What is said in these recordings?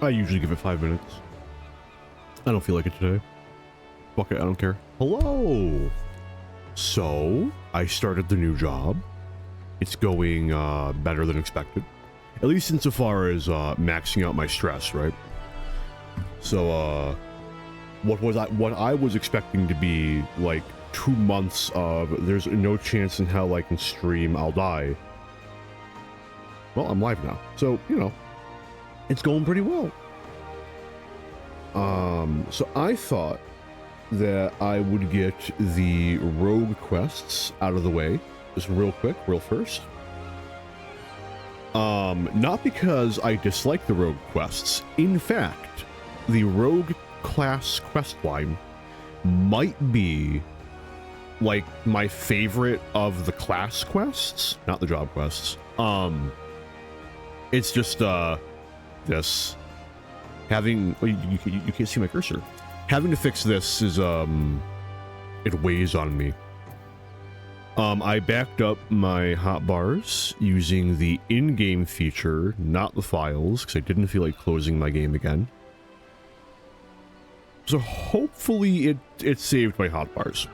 I usually give it 5 minutes. I don't feel like it today. Fuck it, I don't care. Hello! So, I started the new job. It's going better than expected. At least insofar as maxing out my stress, right? So, what I was expecting to be like 2 months of there's no chance in hell I can stream, I'll die. Well, I'm live now. So, you know, it's going pretty well. So I thought that I would get the rogue quests out of the way, just real quick, real first. Not because I dislike the rogue quests. In fact, the rogue class quest line might be like my favorite of the class quests, not the job quests. It's just this having you can't see my cursor. Having to fix this is it weighs on me. I backed up my hotbars using the in-game feature, not the files, because I didn't feel like closing my game again. So hopefully it saved my hotbars.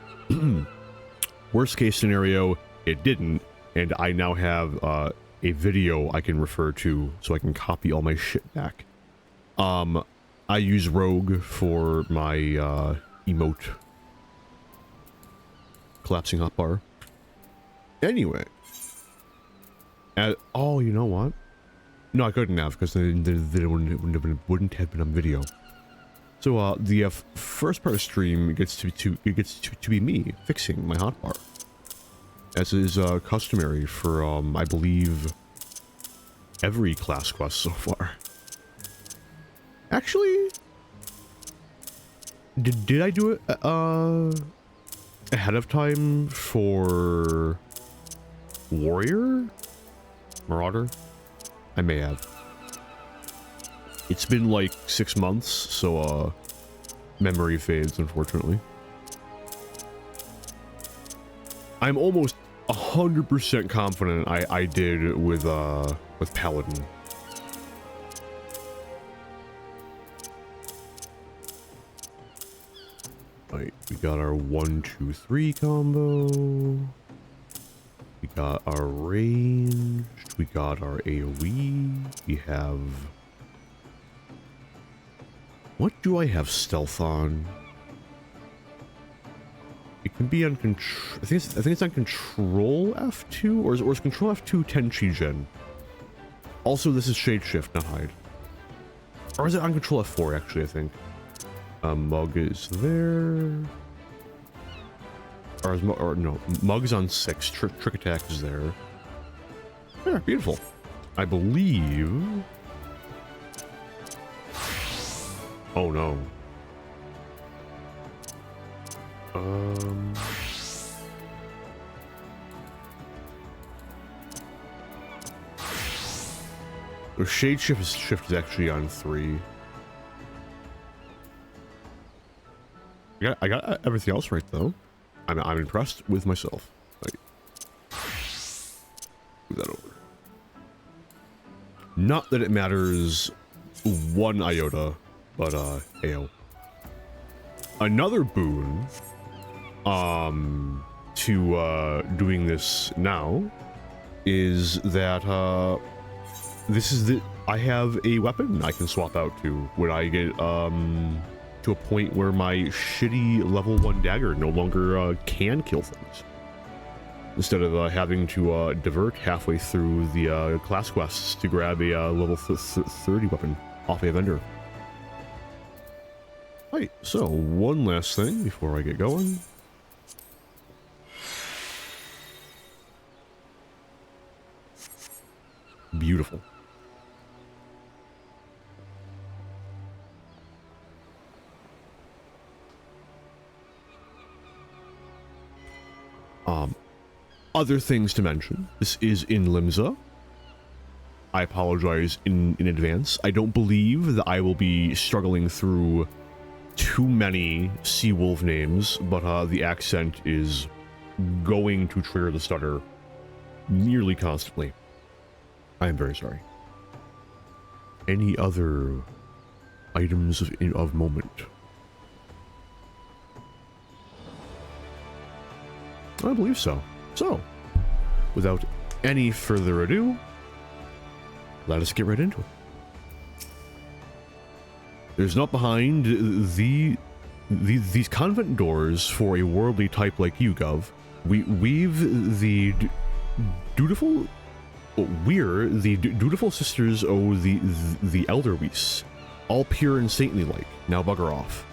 Worst case scenario, it didn't, and I now have a video I can refer to so I can copy all my shit back. I use Rogue for my emote collapsing hotbar. Anyway, oh, you know what? No, I couldn't have because then it wouldn't have been on video. So the first part of stream gets to be me fixing my hotbar, as is customary for I believe every class quest so far. Actually, did I do it ahead of time for Warrior? Marauder? I may have. It's been like 6 months, so memory fades, unfortunately. I'm almost 100% confident I did with Paladin. Right, we got our 1, 2, 3 combo. We got our ranged. We got our AoE. We have. What do I have stealth on? It can be on control. I think it's on control F2, or is control F2 Tenchi Gen? Also, this is shade shift, not hide. Or is it on control F4? Actually, I think. Mug is there. Or no, Mug's on 6. Trick attack is there. Yeah, beautiful. I believe. Oh no. The shade shift is actually on 3. I got everything else right though. I'm impressed with myself. Like, move that over. Not that it matters 1 iota, but AO. Another boon to doing this now is that I have a weapon I can swap out to when I get to a point where my shitty level 1 dagger no longer can kill things. Instead of having to divert halfway through the class quests to grab a level 30 weapon off a vendor. Right, so one last thing before I get going. Beautiful. Other things to mention. This is in Limsa. I apologize in advance. I don't believe that I will be struggling through too many Seawolf names, but the accent is going to trigger the stutter nearly constantly. I am very sorry. Any other items of moment. I believe so. So, without any further ado, let us get right into it. There's not behind these convent doors for a worldly type like you, Gov. We're the dutiful sisters o' the elder Weiss, all pure and saintly like. Now bugger off.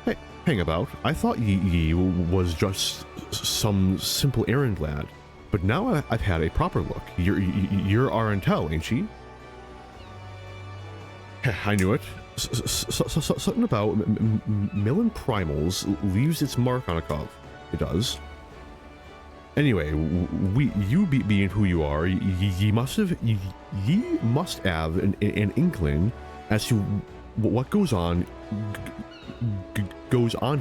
Hey, hang about. I thought ye was just some simple errand lad, but now I've had a proper look. You're Arentel, ain't she? I knew it. Something about Millen Primals leaves its mark on a cov. It does. Anyway, you being who you are, ye must have an inkling as to what goes on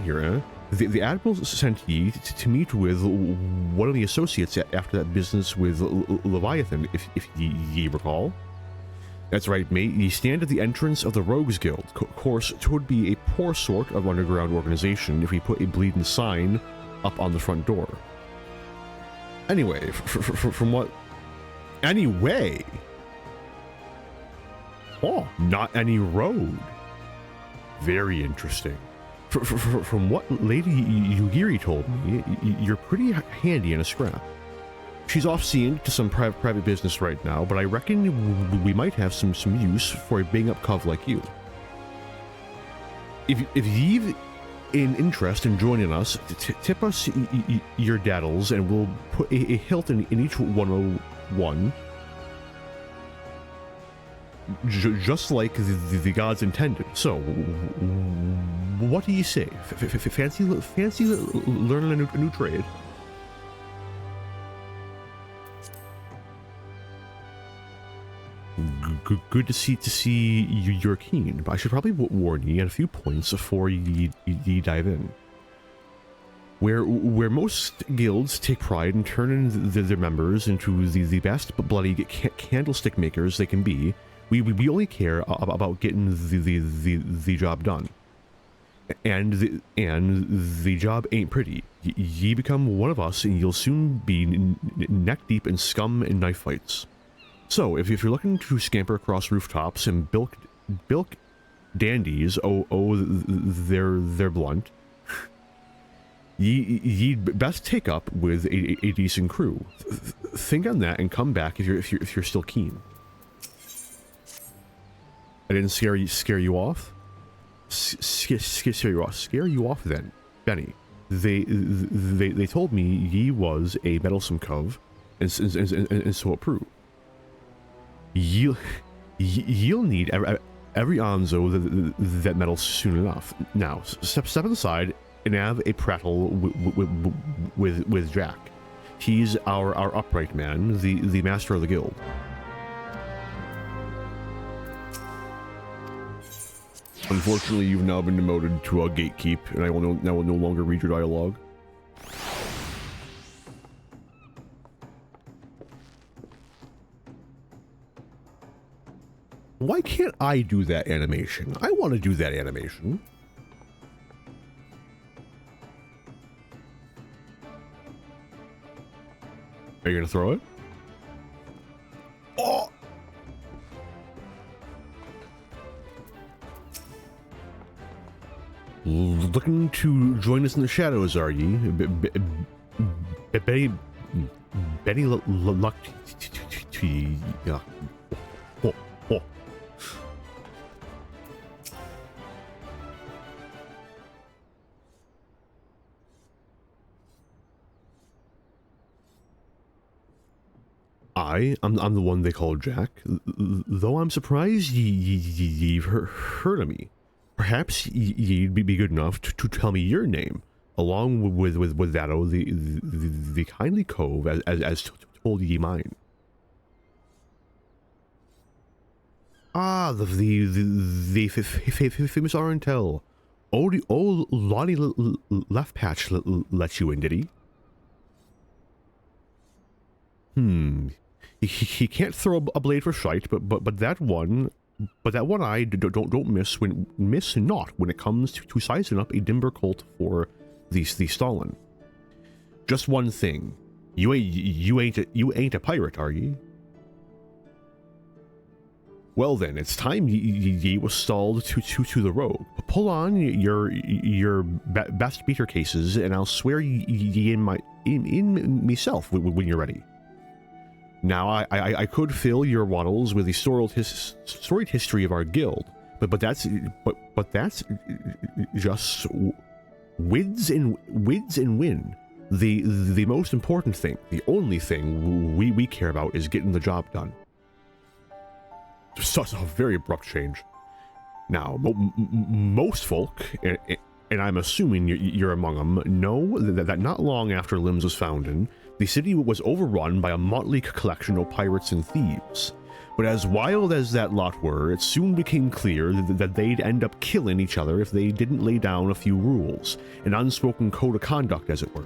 here. Eh? The Admiral sent ye to meet with one of the associates after that business with Leviathan, if ye recall. That's right, mate. Ye stand at the entrance of the Rogues Guild. Course, 'twould be a poor sort of underground organization if we put a bleeding sign up on the front door. Anyway, from what... Anyway! Oh, not any road. Very interesting. From what Lady Yugiri told me, you're pretty handy in a scrap. She's off seeing to some private business right now, but I reckon we might have some use for a bang-up cov like you. If you've an interest in joining us, tip us your daddles, and we'll put a hilt in each 101, just like the gods intended. So, what do you say? Fancy learning a new trade? Good to see you're keen, but I should probably warn you at a few points before you dive in. Where most guilds take pride in turning their members into the best bloody candlestick makers they can be, we only care about getting the job done. And the job ain't pretty. Ye become one of us, and you'll soon be neck deep in scum and knife fights. So, if you're looking to scamper across rooftops and bilk dandies, they're blunt, ye'd best take up with a decent crew. Think on that and come back if you're still keen. I didn't scare you off. Scare you off then, Benny. They told me ye was a meddlesome cove, and so approve. You'll need every Onzo that meddles soon enough. Now, step aside and have a prattle with Jack. He's our upright man, the master of the guild. Unfortunately, you've now been demoted to a gatekeep, and I will no longer read your dialogue. Why can't I do that animation? I want to do that animation. Are you gonna throw it? Oh! Looking to join us in the shadows, are ye? Benny luck to yeah. Oh. I'm the one they call Jack, though I'm surprised you've heard of me. Perhaps you'd be good enough to tell me your name, along with that of the kindly cove as told ye mine. Ah, the famous Arentel. Old Lonnie Left Patch let you in, did he? He can't throw a blade for shite, but that one but that one eye don't miss not when it comes to sizing up a Dimber Colt for the Stalin. Just one thing, you ain't a pirate, are ye? Well then, it's time ye was stalled to the rogue. Pull on your best beater cases, and I'll swear ye in myself when you're ready. Now I could fill your waddles with the storied history of our guild, but that's just wids and win. The most important thing, the only thing we care about is getting the job done. Such a very abrupt change. Now, most folk, and I'm assuming you're among them, know that not long after Limbs was founded, the city was overrun by a motley collection of pirates and thieves. But as wild as that lot were, it soon became clear that they'd end up killing each other if they didn't lay down a few rules, an unspoken code of conduct, as it were.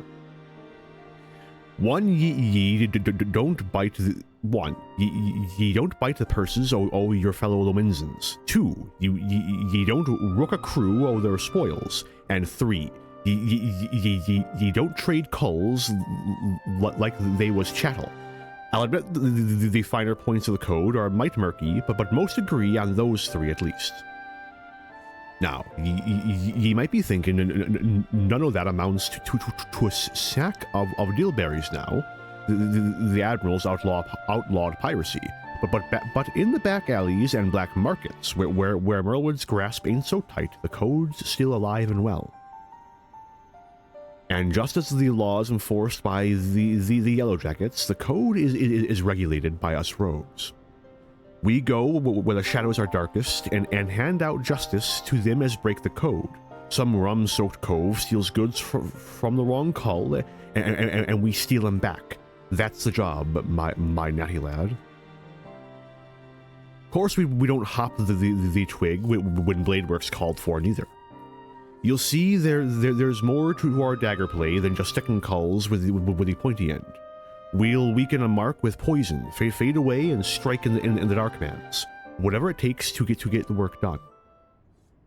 One, ye don't bite ye don't bite the purses o' your fellow Lominsans. 2, ye don't rook a crew o' their spoils. And 3, ye don't trade culls like they was chattel. I'll admit the finer points of the code are might murky, but most agree on those 3 at least. Now, ye might be thinking, none of that amounts to a sack of dillberries now. The admirals outlawed piracy, but in the back alleys and black markets, where Merlwood's grasp ain't so tight, the code's still alive and well. And just as the laws enforced by the Yellow Jackets, the code is regulated by us rogues. We go where the shadows are darkest and hand out justice to them as break the code. Some rum-soaked cove steals goods from the wrong cull, and we steal them back. That's the job, my natty lad. Of course, we don't hop the twig when Bladeworks called for neither. You'll see there's more to our dagger play than just sticking culls with the pointy end. We'll weaken a mark with poison, fade away, and strike in the dark mans. Whatever it takes to get the work done.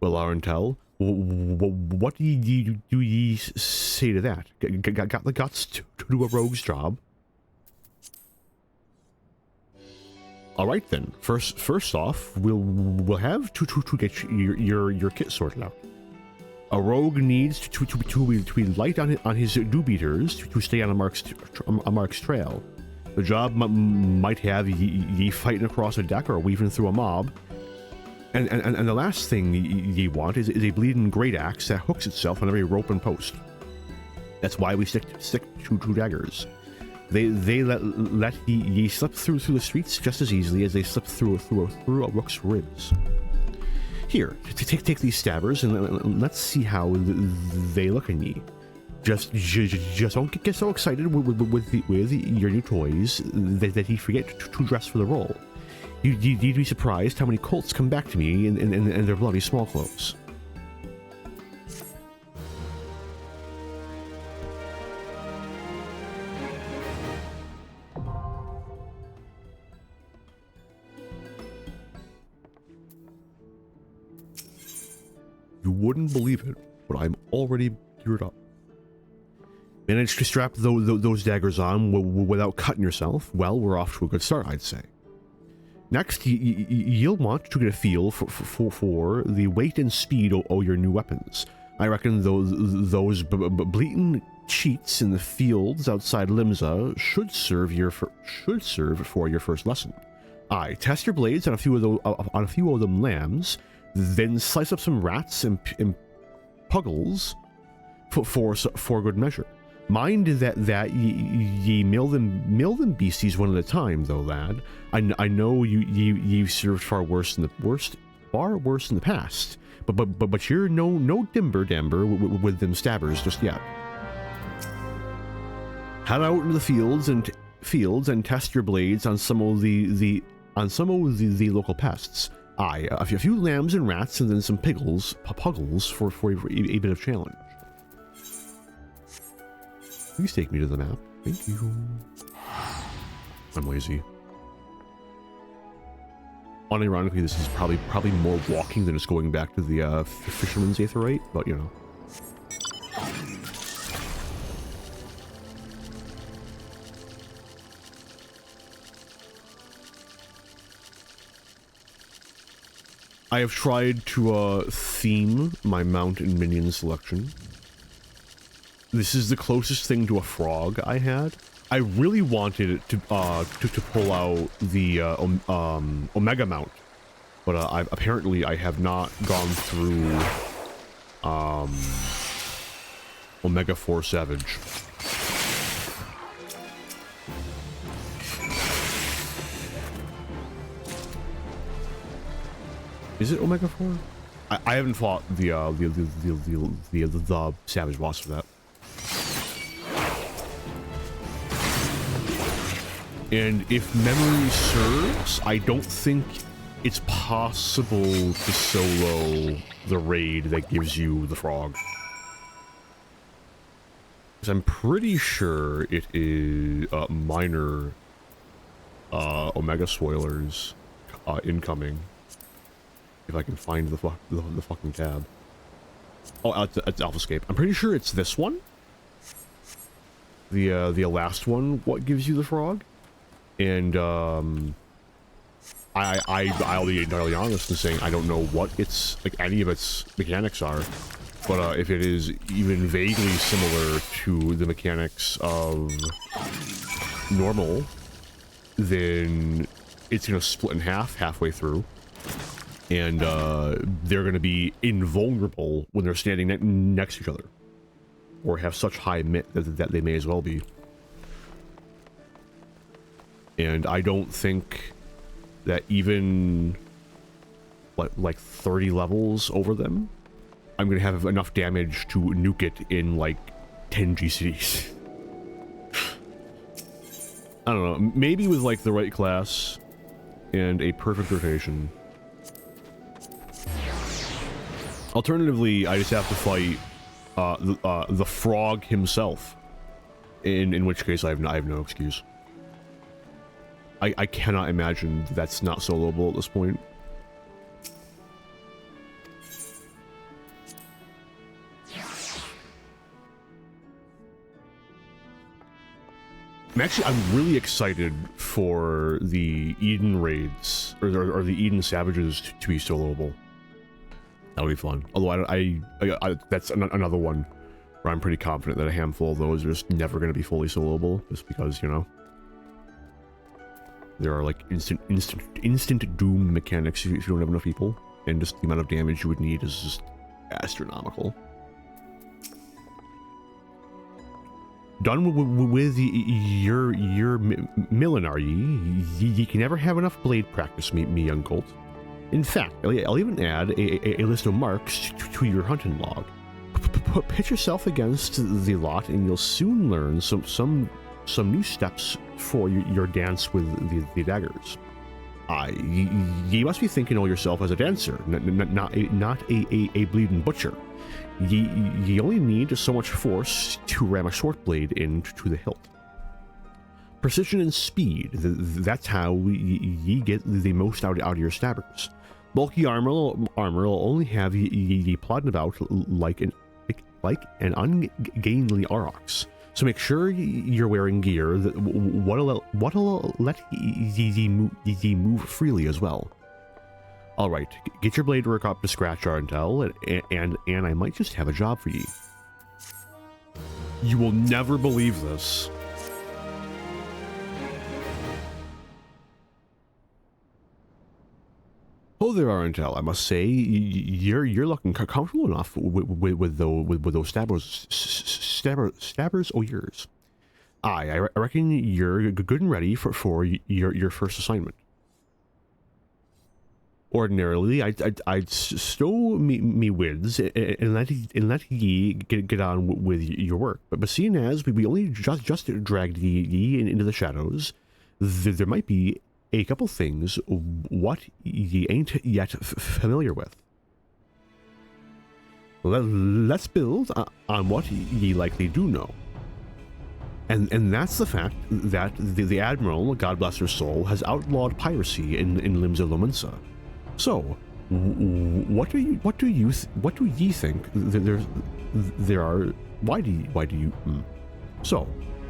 Well, Arentel, what do ye say to that? Got the guts to do a rogue's job? All right then. First off, we'll have to get your kit sorted out. A rogue needs to be light on his do-beaters to stay on a mark's trail. The job might have ye fighting across a deck or weaving through a mob. And the last thing ye want is a bleeding great axe that hooks itself on every rope and post. That's why we stick to daggers. They let ye slip through the streets just as easily as they slip through a rook's ribs. Here, take these stabbers and let's see how they look in ye. Just don't get so excited with your new toys that you forget to dress for the role. You'd be surprised how many colts come back to me in their bloody small clothes. You wouldn't believe it, but I'm already geared up. Managed to strap those daggers on without cutting yourself? Well, we're off to a good start, I'd say. Next, you'll want to get a feel for the weight and speed of your new weapons. I reckon those bleating cheats in the fields outside Limsa should serve for your first lesson. Aye, test your blades on a few of them lambs. Then slice up some rats and puggles for good measure. Mind that ye mill them beasties one at a time, though, lad. I know you've served far worse in the past, but you're no dimber with them stabbers just yet. Head out into the fields and test your blades on some of the local pests. Aye, a few lambs and rats, and then some puggles for a bit of challenge. Please take me to the map. Thank you. I'm lazy. unironically, this is probably more walking than just going back to the fisherman's aetheryte, but you know. I have tried to theme my mount and minion selection. This is the closest thing to a frog I had. I really wanted it to pull out the Omega mount, but apparently I have not gone through Omega 4 Savage. Is it Omega 4? I haven't fought the Savage boss for that. And if memory serves, I don't think it's possible to solo the raid that gives you the frog. Because I'm pretty sure it is minor Omega spoilers incoming. If I can find the fucking tab. Oh, it's Alphascape. I'm pretty sure it's this one. The last one, what gives you the frog? And I'll be entirely honest in saying I don't know what its like any of its mechanics are, but if it is even vaguely similar to the mechanics of normal, then it's gonna split in half halfway through, and they're gonna be invulnerable when they're standing next to each other, or have such high mit that they may as well be. And I don't think that even like 30 levels over them, I'm gonna have enough damage to nuke it in like 10 GCs. I don't know, maybe with like the right class and a perfect rotation. Alternatively, I just have to fight the frog himself, in which case I have no excuse. I cannot imagine that's not soloable at this point. I'm really excited for the Eden raids, or the Eden Savages to be soloable. That'll be fun. Although I that's another one where I'm pretty confident that a handful of those are just never going to be fully soloable, just because, you know, there are like instant doom mechanics if you don't have enough people, and just the amount of damage you would need is just astronomical. Done with your Millinar, ye can never have enough blade practice, me young colt. In fact, I'll even add a list of marks to your hunting log. Pit yourself against the lot, and you'll soon learn some new steps for your dance with the daggers. Ye must be thinking of yourself as a dancer, not a bleeding butcher. Ye only need so much force to ram a short blade into the hilt. Precision and speed, that's how ye get the most out of your stabbers. Bulky armor will only have ye plodding about like an ungainly aurochs. So make sure you're wearing gear what'll let ye move freely as well. All right, get your blade work up to scratch, Arentel, and I might just have a job for ye. You will never believe this. Oh there, Arentel. I must say, you're looking comfortable enough with those stabbers o' yours. I reckon you're good and ready for your first assignment. Ordinarily, I'd stow me wids and let ye get on with your work, but seeing as we only just dragged ye into the shadows, there might be a couple things what ye ain't yet familiar with. Let's build on what ye likely do know. And that's the fact that the Admiral, God bless her soul, has outlawed piracy in Limbs of Lominsa. So, what do ye think there are? Why do you? So,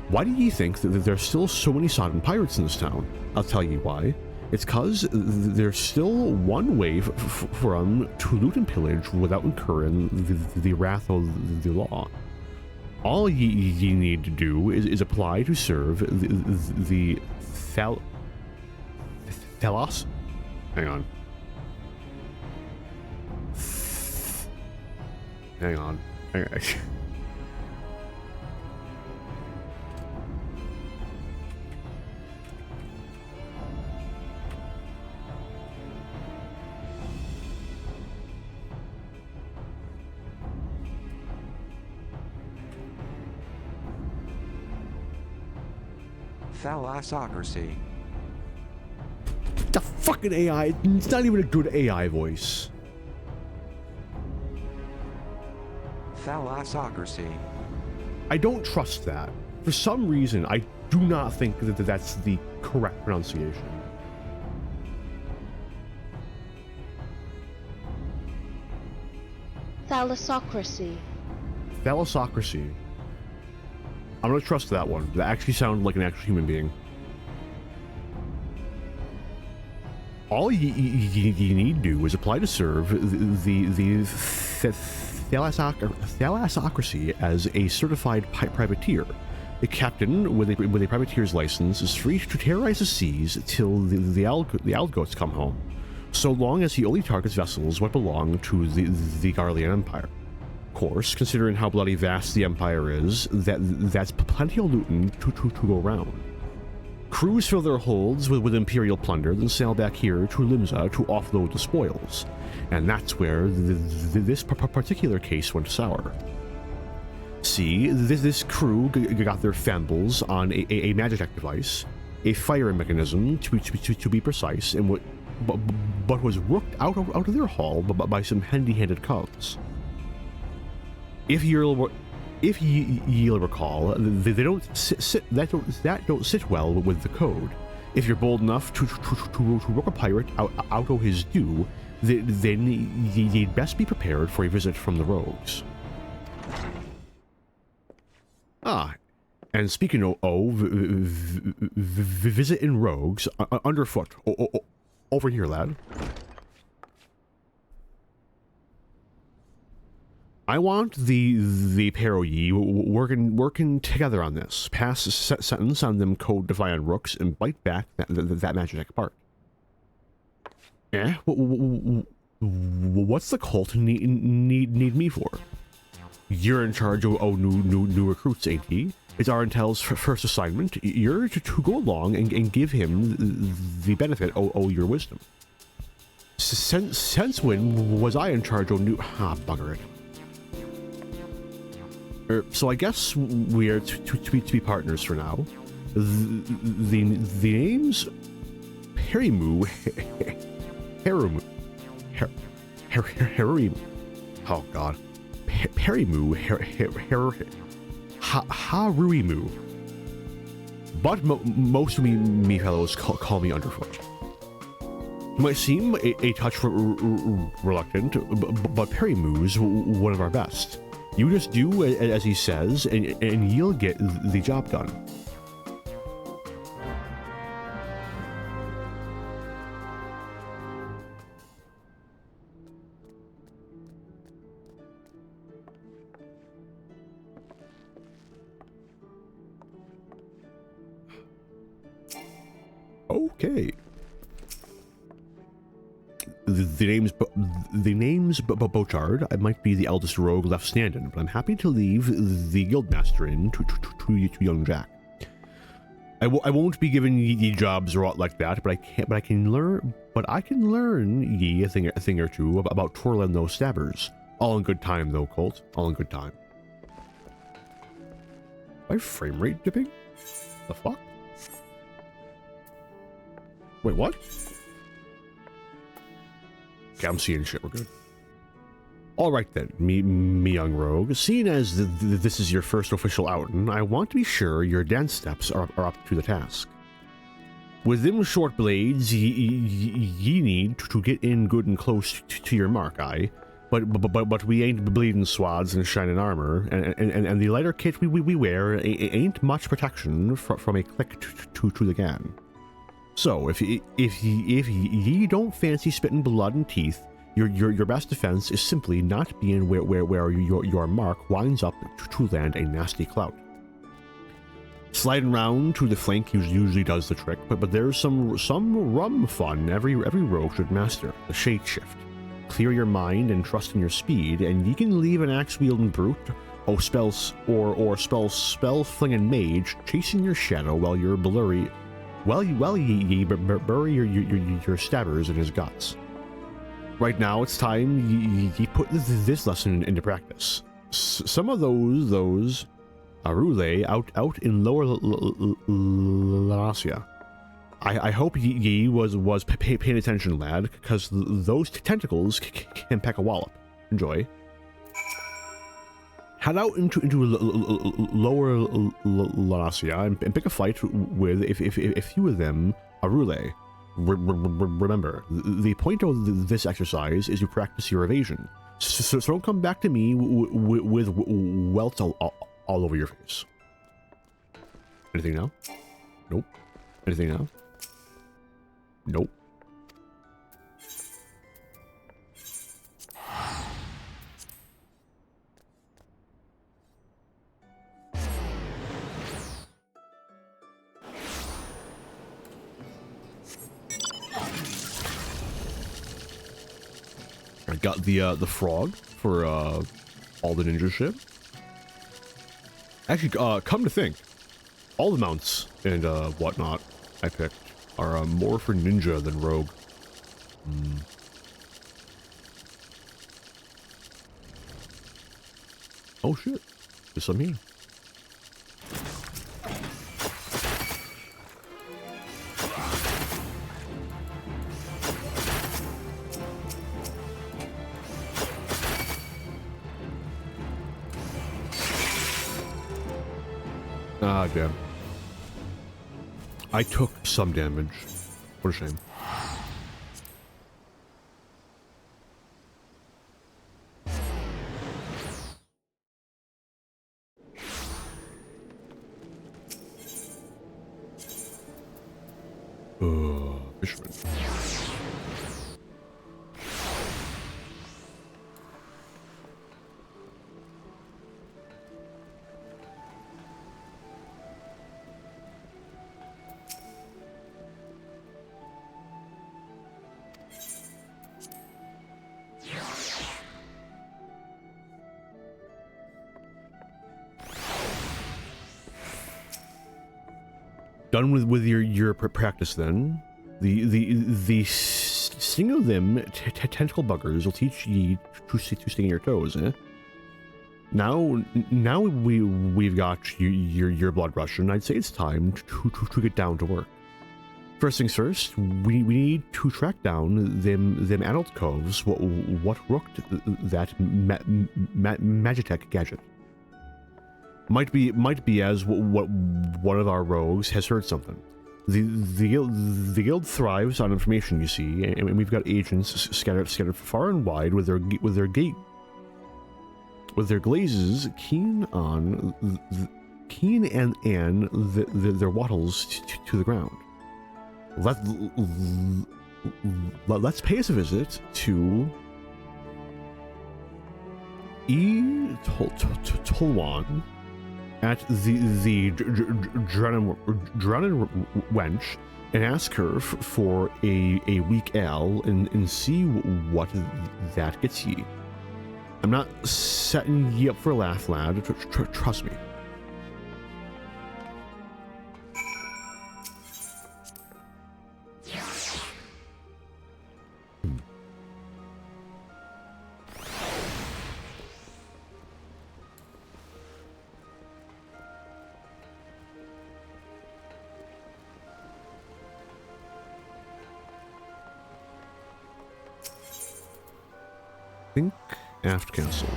why do ye think that there's still so many sodden pirates in this town? I'll tell you why. It's cause there's still one way for them to loot and pillage without incurring the wrath of the law. All ye need to do is apply to serve the Thalos. Hang on. Hang on. Thalassocracy. The fucking AI. It's not even a good AI voice. Thalassocracy. I don't trust that. For some reason, I do not think that that's the correct pronunciation. Thalassocracy. Thalassocracy. I'm gonna trust that one. That actually sounded like an actual human being. All you need to do is apply to serve the Thalassocracy as a certified privateer. The captain with a privateer's license is free to terrorize the seas till the Aldgoats come home, so long as he only targets vessels what belong to the Garlean Empire. Of course, considering how bloody vast the Empire is, that's plenty of looting to go around. Crews fill their holds with Imperial plunder, then sail back here to Limsa to offload the spoils. And that's where this particular case went sour. See, this crew got their fambles on a Magitech device, a firing mechanism to be precise, and but was worked out of their hull by some handy-handed cogs. If you'll recall, they don't don't sit well with the code. If you're bold enough to work a pirate out of his due, then you'd best be prepared for a visit from the rogues. And speaking of visit in rogues, underfoot, over here, lad. I want the pair of ye working together on this. Pass a sentence on them code-defying rooks and bite back that Magitech part. What's the cult need me for? You're in charge of new recruits, ain't he? It's our intel's first assignment. You're to go along and give him the benefit of your wisdom. Since when was I in charge of new... bugger it. So I guess we are to be partners for now. The name's Herimu. Herimu. Oh god. Herimu. Haruimu. But most of me fellows call me Underfoot. You might seem a touch reluctant, but Perimu's one of our best. You just do as he says, and you'll get the job done. Okay. The name's Bochard. I might be the eldest rogue left standing, but I'm happy to leave the guildmaster in to young Jack. I won't be giving ye jobs or aught like that, but I can learn ye a thing or two about twirling those stabbers. All in good time though, Colt. All in good time. My frame rate dipping? The fuck? Wait, what? Okay, I'm seeing shit. We're good. All right then, me young rogue. Seeing as this is your first official outing, I want to be sure your dance steps are up to the task. With them short blades, ye need to get in good and close to your mark, aye. But we ain't bleeding swads and shining armor, and the lighter kit we wear ain't much protection from a click to the gan. So if ye don't fancy spitting blood and teeth, your best defense is simply not being where your mark winds up to land a nasty clout. Sliding round to the flank usually does the trick, but there's some rum fun every rogue should master: the shake shift. Clear your mind and trust in your speed, and ye can leave an axe-wielding brute, spell flinging mage chasing your shadow while you're blurry. Ye bury your stabbers in his guts. Right now, it's time ye put this lesson into practice. Some of those Arule out in Lower Lanasia. I hope ye was paying attention, lad, because those tentacles can peck a wallop. Enjoy. Head out into Lower Lanasia and pick a fight with a few of them Arule. Remember, the point of this exercise is to practice your evasion, so don't come back to me with welts all over your face. Anything now? Nope. Anything now? Nope. I got the frog for all the ninja shit. Actually, come to think, all the mounts and whatnot I picked are more for ninja than rogue. Oh shit, there's some here. Ah, damn. I took some damage. What a shame. Fisherman. Done with your practice then. The sting of them tentacle buggers will teach ye to sting your toes, eh? Now we've got your blood rushing. I'd say it's time to get down to work. First things first, we need to track down them adult coves. What rooked that Magitech gadget? Might be as what one of our rogues has heard something. The guild thrives on information, you see, and we've got agents scattered far and wide with their glazes keen and their wattles to the ground. Let's pay us a visit to Tolwan at the Drennan Wench and ask her for a weak ale and see what that gets ye. I'm not setting ye up for a laugh, lad. Trust me. aft castle.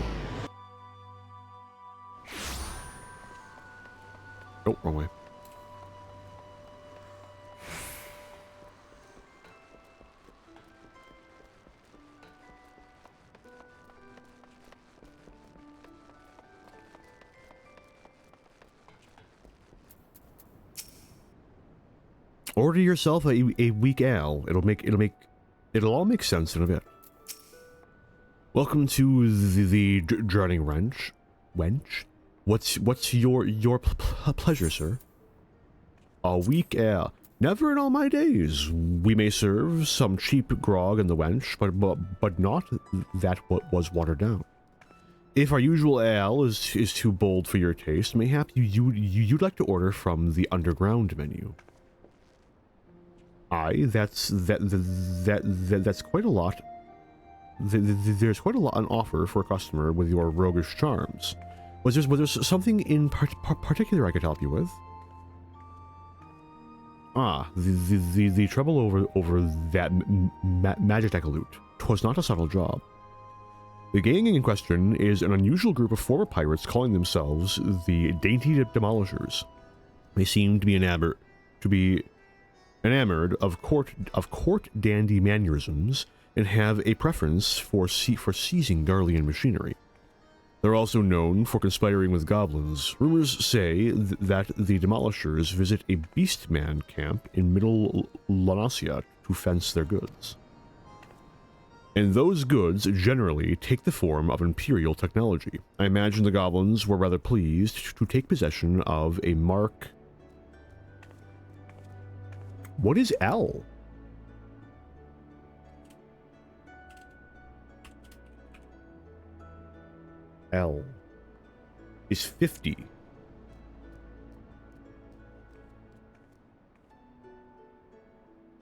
Oh, wrong way. Order yourself a weak ale. It'll all make sense in a bit. Welcome to the Drowning Wench. What's your pleasure, sir? A weak ale. Never in all my days. We may serve some cheap grog in the Wench, but not that what was watered down. If our usual ale is too bold for your taste, mayhap you'd like to order from the underground menu. Aye, that's quite a lot. There's quite a lot on offer for a customer with your roguish charms. Was there something in particular I could help you with? Ah, the trouble over that Magitech loot. 'Twas not a subtle job. The gang in question is an unusual group of former pirates calling themselves the Dainty Demolishers. They seem to be enamored of court dandy mannerisms and have a preference for seizing Garlean machinery. They're also known for conspiring with goblins. Rumors say that the Demolishers visit a beastman camp in Middle Lanasia to fence their goods. And those goods generally take the form of Imperial technology. I imagine the goblins were rather pleased to take possession of a Mark... What is L? L is 50.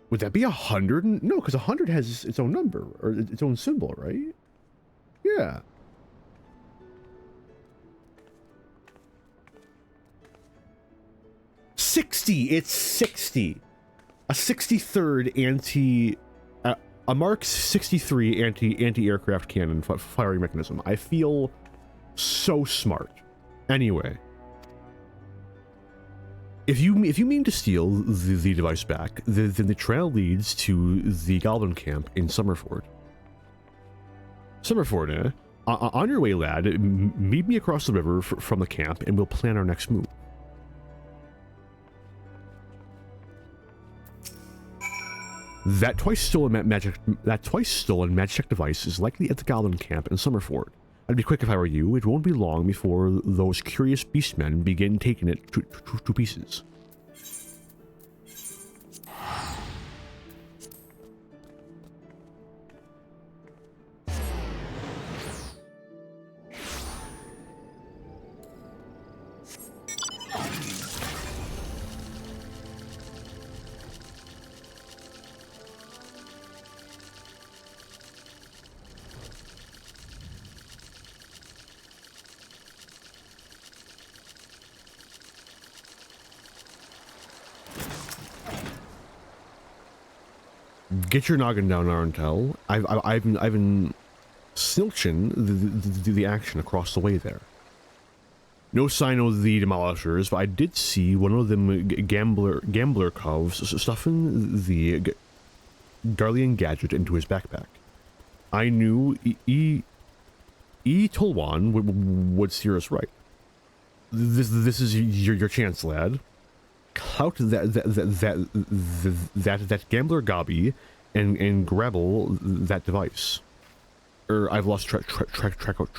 Would that be 100? No, because 100 has its own number, or its own symbol, right? Yeah. It's 60. A 63rd anti... a Mark 63 anti-aircraft cannon firing mechanism. I feel so smart. Anyway. If you mean to steal the device back, then the trail leads to the Goblin camp in Summerford. Summerford, eh? On your way, lad, meet me across the river from the camp and we'll plan our next move. That twice stolen Magitech device is likely at the Goblin camp in Summerford. I'd be quick if I were you. It won't be long before those curious beastmen begin taking it to pieces. Get your noggin down, Arntel. I've been snilching the action across the way there. No sign of the Demolishers, but I did see one of them gambler coves stuffing the Garlean gadget into his backpack. I knew E. Tolwan would steer us right. This is your chance, lad. Clout that gambler Gobby and grabble that device. I've lost track of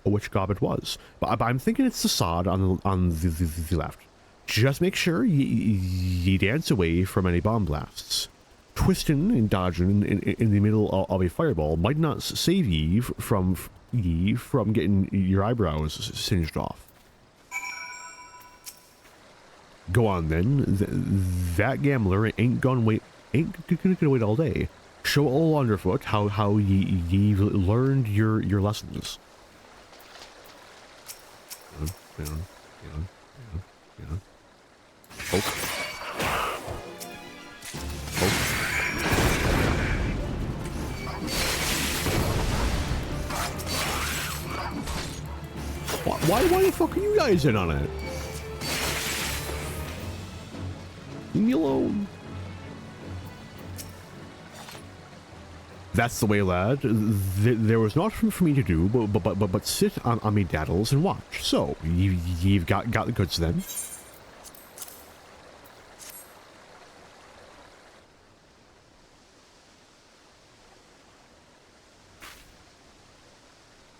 which gob it was, but I'm thinking it's the sod on the left. Just make sure ye dance away from any bomb blasts. Twisting and dodging in the middle of a fireball might not save ye from getting your eyebrows singed off. Go on then. That gambler ain't gonna wait all day. Show old Underfoot how ye learned your lessons. Yeah. Oh. Why the fuck are you guys in on it? Leave me alone. That's the way, lad. There was naught for me to do, but sit on me daddles and watch. So, you've got the goods then.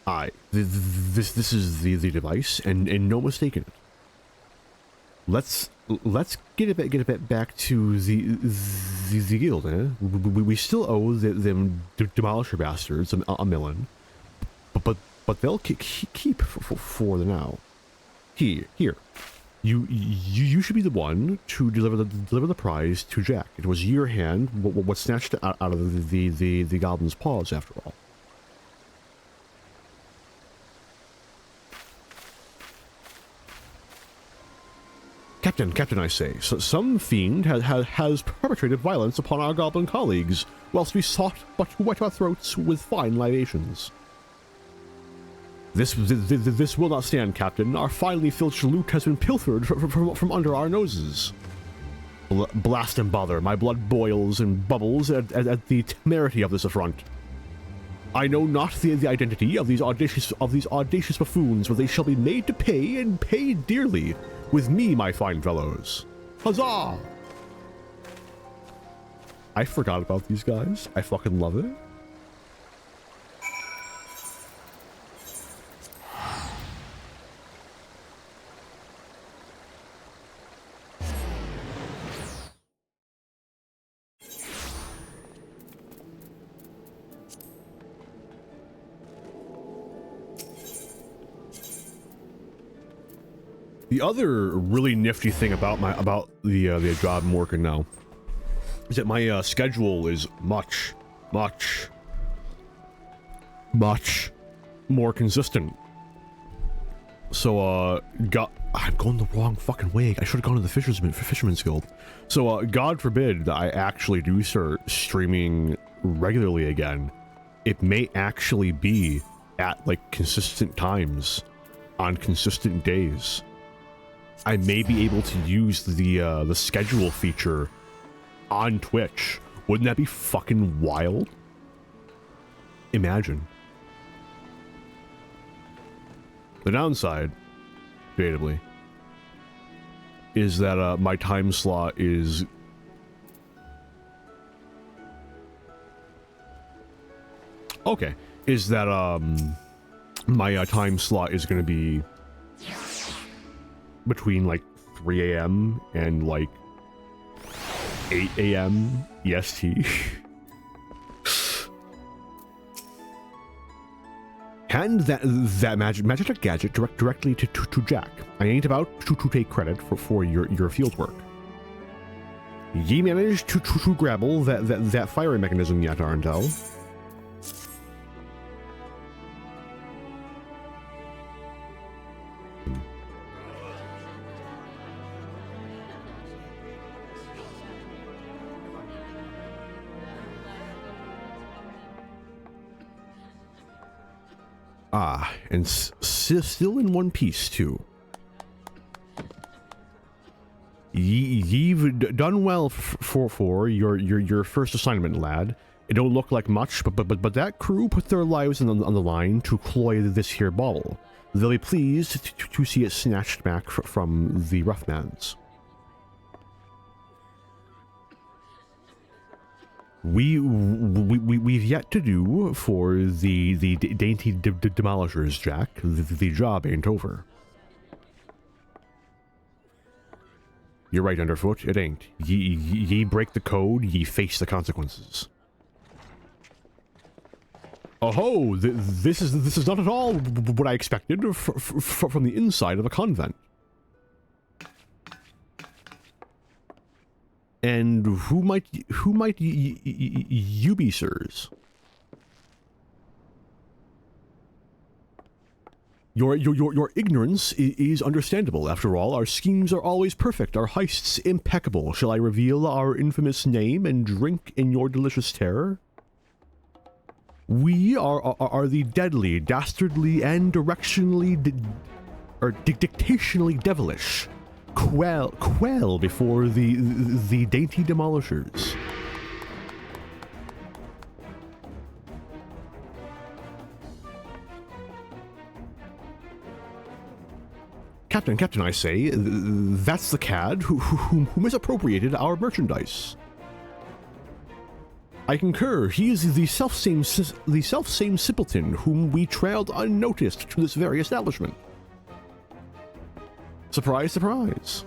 Aye, this is the device, and no mistaking it. Let's get a bit back to the guild, eh? We still owe them demolisher bastards a million, but they'll keep for the now. Here, you should be the one to deliver the prize to Jack. It was your hand what snatched it out of the goblin's paws, after all. Captain, I say, so some fiend has perpetrated violence upon our goblin colleagues, whilst we sought but to wet our throats with fine libations. This will not stand, Captain. Our finely filched loot has been pilfered from under our noses. Blast and bother, my blood boils and bubbles at the temerity of this affront. I know not the identity of these audacious buffoons, but they shall be made to pay, and pay dearly. With me, my fine fellows. Huzzah! I forgot about these guys. I fucking love it. The other really nifty thing about the job I'm working now is that my schedule is much more consistent. So I'm going the wrong fucking way. I should have gone to the Fisherman's Guild. So God forbid I actually do start streaming regularly again. It may actually be at like consistent times on consistent days. I may be able to use the schedule feature on Twitch. Wouldn't that be fucking wild? Imagine. The downside, debatably, is that my time slot is okay. Is that my time slot is going to be between like 3 a.m. and like 8 a.m. EST. Hand that magic gadget directly to Jack. I ain't about to take credit for your field work. Ye managed to grapple that firing mechanism yet, Arndel? Ah, and still in one piece, too. You've done well for your first assignment, lad. It don't look like much, but that crew put their lives on the line to cloy this here bauble. They'll be pleased to see it snatched back from the Roughmans. We've yet to do for the dainty demolishers, Jack. The job ain't over. You're right, Underfoot. It ain't. Ye break the code, ye face the consequences. Oh, this is not at all what I expected from the inside of a convent. And who might you be, sirs? Your ignorance is understandable. After all, our schemes are always perfect, our heists impeccable. Shall I reveal our infamous name and drink in your delicious terror? We are the deadly, dastardly, and dictationally devilish. Quail before the dainty demolishers. Captain, I say, that's the cad who misappropriated our merchandise. I concur. He is the selfsame simpleton whom we trailed unnoticed to this very establishment. Surprise, surprise.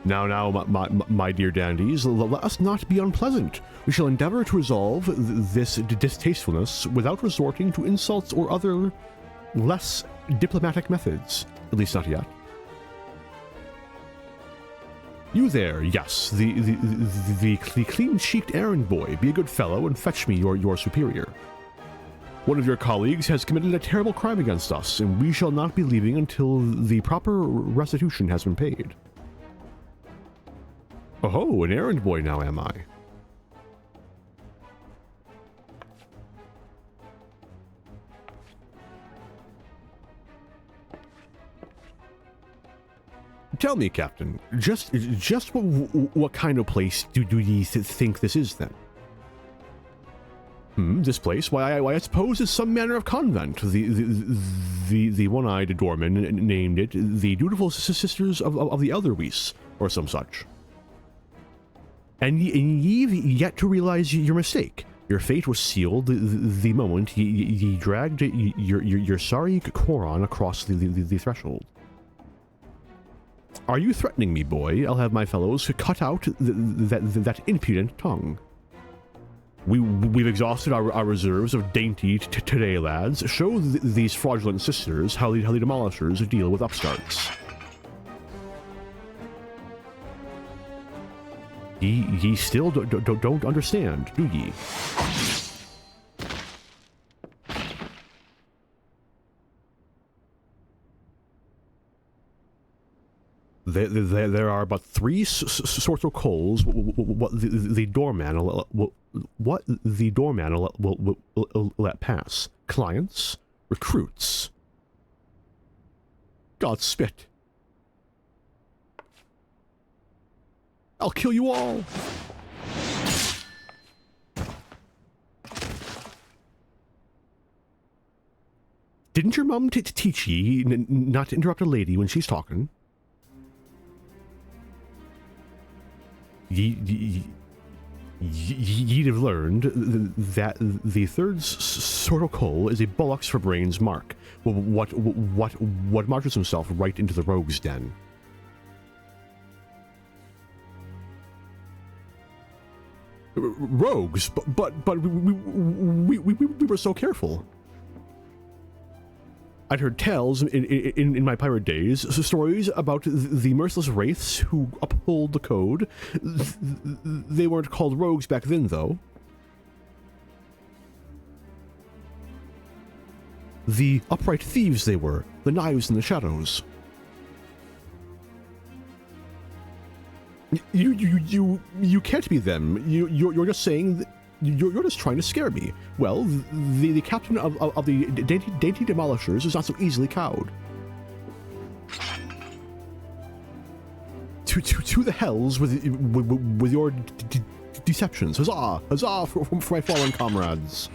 Now, my dear dandies, let us not be unpleasant. We shall endeavor to resolve this distastefulness without resorting to insults or other less diplomatic methods. At least not yet. You there, yes, the clean-cheeked errand boy. Be a good fellow and fetch me your superior. One of your colleagues has committed a terrible crime against us, and we shall not be leaving until the proper restitution has been paid. Oh, an errand boy now am I. Tell me, Captain, just what kind of place do ye think this is, then? This place? Why, I suppose it's some manner of convent. The one-eyed doorman named it the Dutiful Sisters of the Elderwees, or some such. And ye've yet to realize your mistake. Your fate was sealed the moment ye dragged your sorry Coron across the threshold. Are you threatening me, boy? I'll have my fellows cut out that impudent tongue. We've exhausted our reserves of dainty today, lads. Show these fraudulent sisters how the demolishers deal with upstarts. Ye still don't understand, do ye? There are but three sorts of coals. What the doorman will let pass: clients, recruits. God spit! I'll kill you all. Didn't your mum teach ye not to interrupt a lady when she's talking? Ye'd have learned that the third sort of coal is a bullocks for brains mark. What marches himself right into the rogue's den. Rogues, but we were so careful. I'd heard tales in my pirate days, stories about the merciless wraiths who uphold the code. They weren't called rogues back then, though. The upright thieves they were, the knives in the shadows. You can't be them. You're just saying that. You're just trying to scare me. Well, the captain of the dainty demolishers is not so easily cowed. To the hells with your deceptions. Huzzah! Huzzah for my fallen comrades.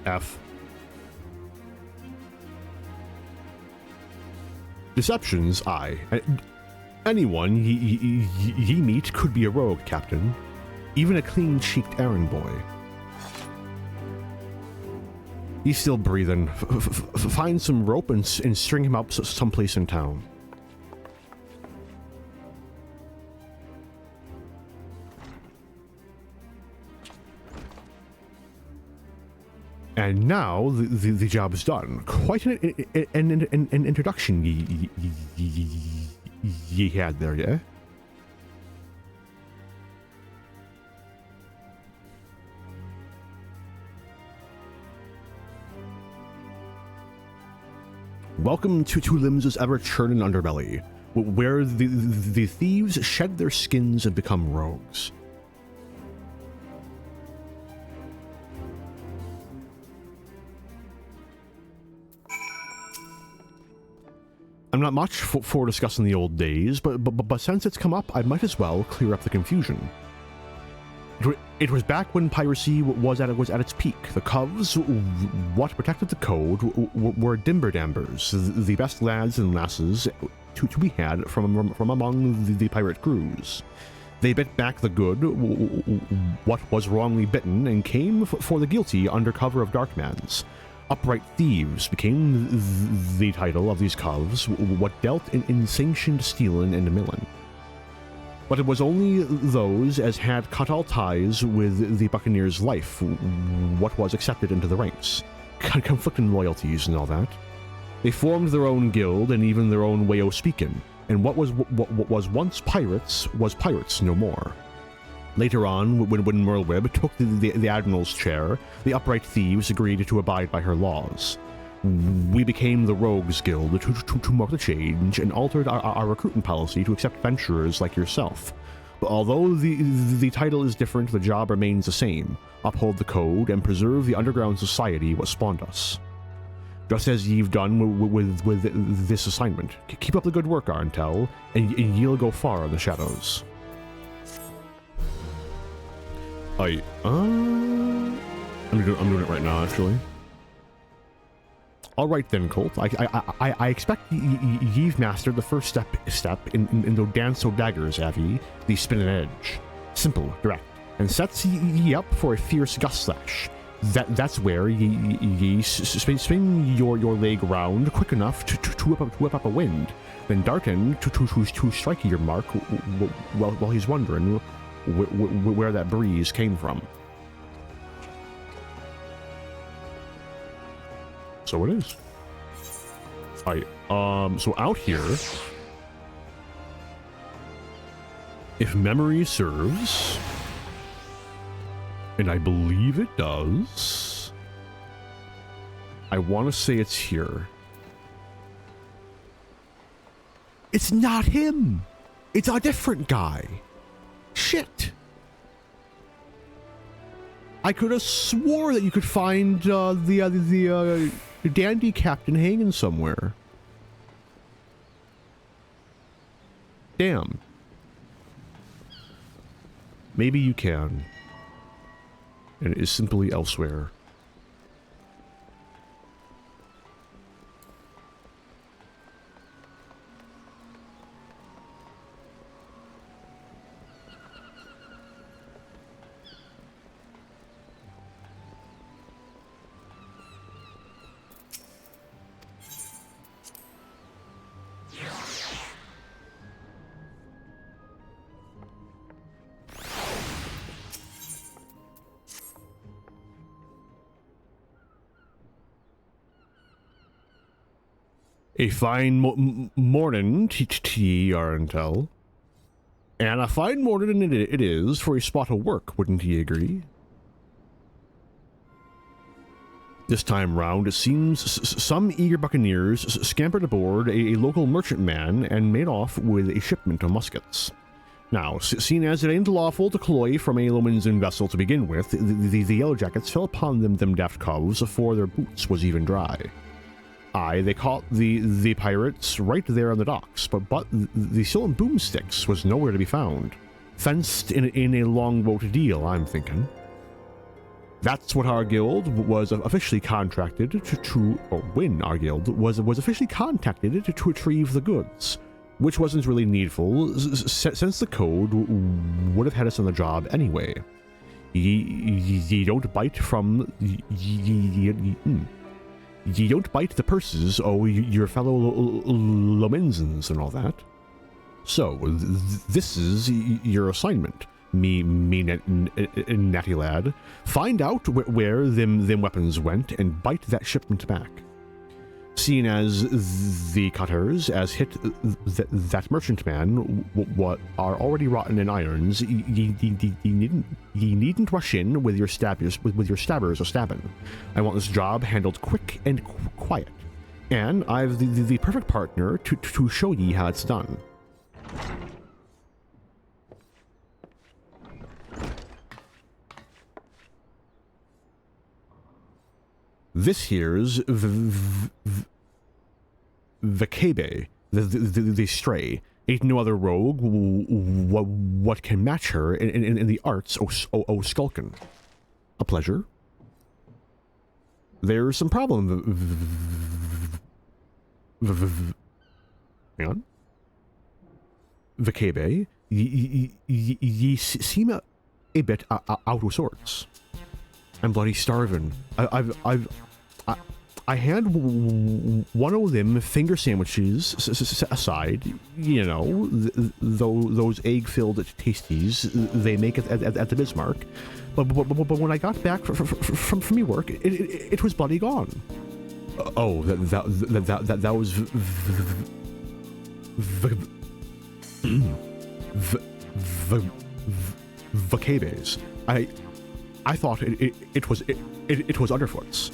F. Deceptions, aye. Anyone ye meet could be a rogue, Captain. Even a clean-cheeked errand boy. He's still breathing. Find some rope and string him up someplace in town. And now the job is done. Quite an introduction ye had there, yeah? Welcome to Two Limbs' ever-churning underbelly, where the thieves shed their skins and become rogues. I'm not much for discussing the old days, but since it's come up, I might as well clear up the confusion. It was back when piracy was at its peak. The Covs, what protected the code, were Dimberdambers, the best lads and lasses to be had from among the pirate crews. They bit back the good, what was wrongly bitten, and came for the guilty under cover of Darkmans. Upright thieves became the title of these Covs, what dealt in sanctioned stealing and milling. But it was only those as had cut all ties with the Buccaneers' life, what was accepted into the ranks. Conflicting loyalties and all that. They formed their own guild and even their own way of speaking, and what was once pirates was pirates no more. Later on, when Merlwyb took the Admiral's chair, the upright thieves agreed to abide by her laws. We became the Rogues Guild to mark the change and altered our recruiting policy to accept venturers like yourself. But although the title is different, the job remains the same. Uphold the code and preserve the underground society what spawned us. Just as you've done with this assignment. Keep up the good work, Arntel, and you'll go far in the shadows. I'm doing it right now, actually. All right then, Colt. I expect you've mastered the first step in the dance o' daggers, Avi, the spinning edge. Simple, direct, and sets ye up for a fierce gust slash. That's where ye spin your leg round quick enough to whip up a wind, then dart in to strike your mark while he's wondering where that breeze came from. So it is. Alright, so out here, if memory serves, and I believe it does, I want to say it's here. It's not him! It's a different guy! Shit! I could have swore that you could find the dandy captain hanging somewhere. Damn. Maybe you can. And it is simply elsewhere. A fine morning, Arntel. And a fine morning it is for a spot of work, wouldn't ye agree? This time round, it seems some eager buccaneers scampered aboard a local merchantman and made off with a shipment of muskets. Now, seeing as it ain't lawful to cloy from a Lominsan vessel to begin with, the Yellowjackets fell upon them daft coves afore their boots was even dry. Aye, they caught the pirates right there on the docks, but the silken boomsticks was nowhere to be found. Fenced in a longboat deal, I'm thinking. That's what our guild was officially contracted or when our guild was officially contacted to retrieve the goods, which wasn't really needful since the code would have had us on the job anyway. Ye don't bite from ye don't bite the purses o' your fellow Lominsans and all that. So, this is your assignment, me natty lad. Find out where them weapons went and bite that shipment back. Seeing as the cutters as hit that merchantman what are already rotten in irons, ye needn't rush in with your stabbers or stabbing. I want this job handled quick and quiet, and I've the perfect partner to show ye how it's done. This here's Vakabe, the stray. Ain't no other rogue what can match her in the arts o skulkin'. A pleasure. There's some problem. Hang on. Vakabe, ye seem a bit out of sorts. I'm bloody starving. I had one of them finger sandwiches aside, you know, those egg-filled tasties they make at the Bismarck. But when I got back from me work, it was bloody gone. Oh, that was Vakabe's. I thought it was Underfoot's.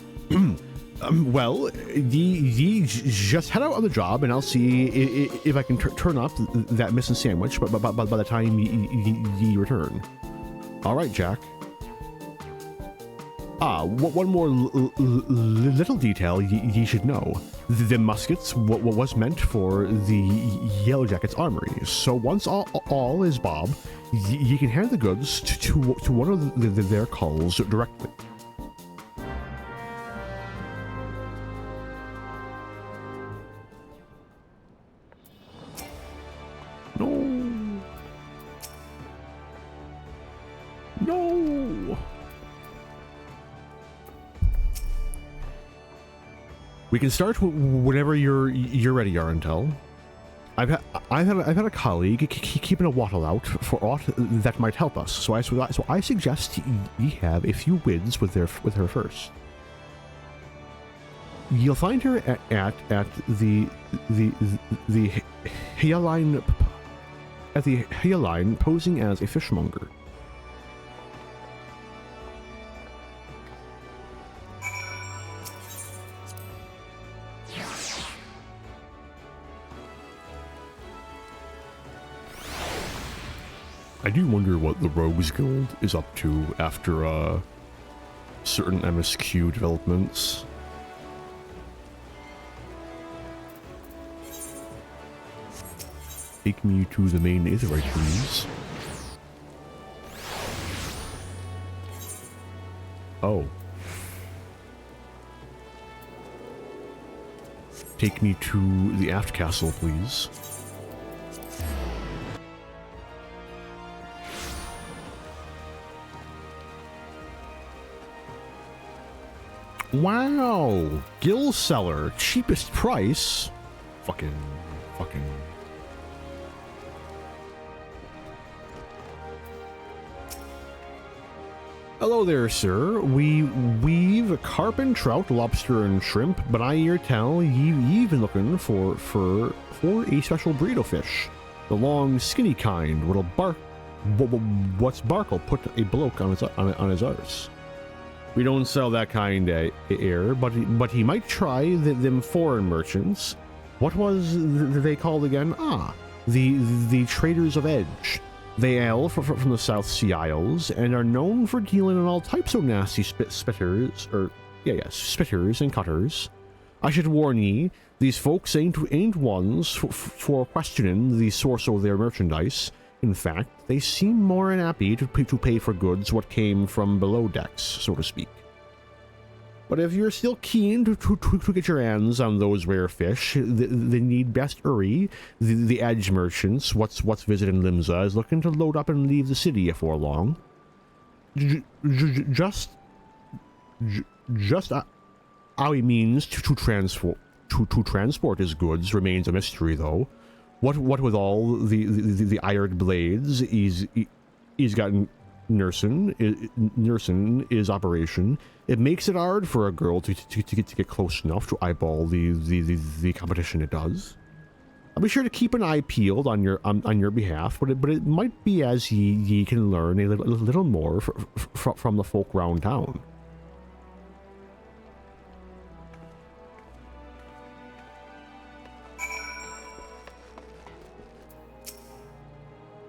Well, ye just head out on the job, and I'll see if I can turn up that missing sandwich. But by the time ye return, all right, Jack. One more little detail ye should know: the muskets was meant for the Yellow Jackets' armory. So once all is bob, ye can hand the goods to one of their culls directly. No. We can start whenever you're ready, Yarentel. I've had a colleague keeping a wattle out for aught that might help us. So I suggest ye have a few words with her first. You'll find her at the Hyaline posing as a fishmonger. I do wonder what the Rogues Guild is up to after certain MSQ developments. Take me to the main Aetheryte, please. Oh. Take me to the Aft Castle, please. Wow! Gill Cellar, cheapest price. Fucking. Hello there, sir. We weave carp and trout, lobster and shrimp, but I hear tell you've been looking for a special breed of fish, the long, skinny kind. What's Bark'll put a bloke on his arse. We don't sell that kind here, but he might try them foreign merchants. What was they called again? The Traders of Edge. They hail from the South Sea Isles and are known for dealing in all types of nasty spitters and cutters. I should warn ye, these folks ain't ones for questioning the source of their merchandise. In fact, they seem more than happy to pay for goods what came from below decks, so to speak. But if you're still keen to get your hands on those rare fish, they need best hurry. The Edge merchants, what's visiting Limsa, is looking to load up and leave the city afore long. Just how he means to transport his goods remains a mystery, though. What with all the iron blades he's got nursing is operation. It makes it hard for a girl to get close enough to eyeball the competition it does. I'll be sure to keep an eye peeled on your behalf, but it might be as ye can learn a little more from the folk round town.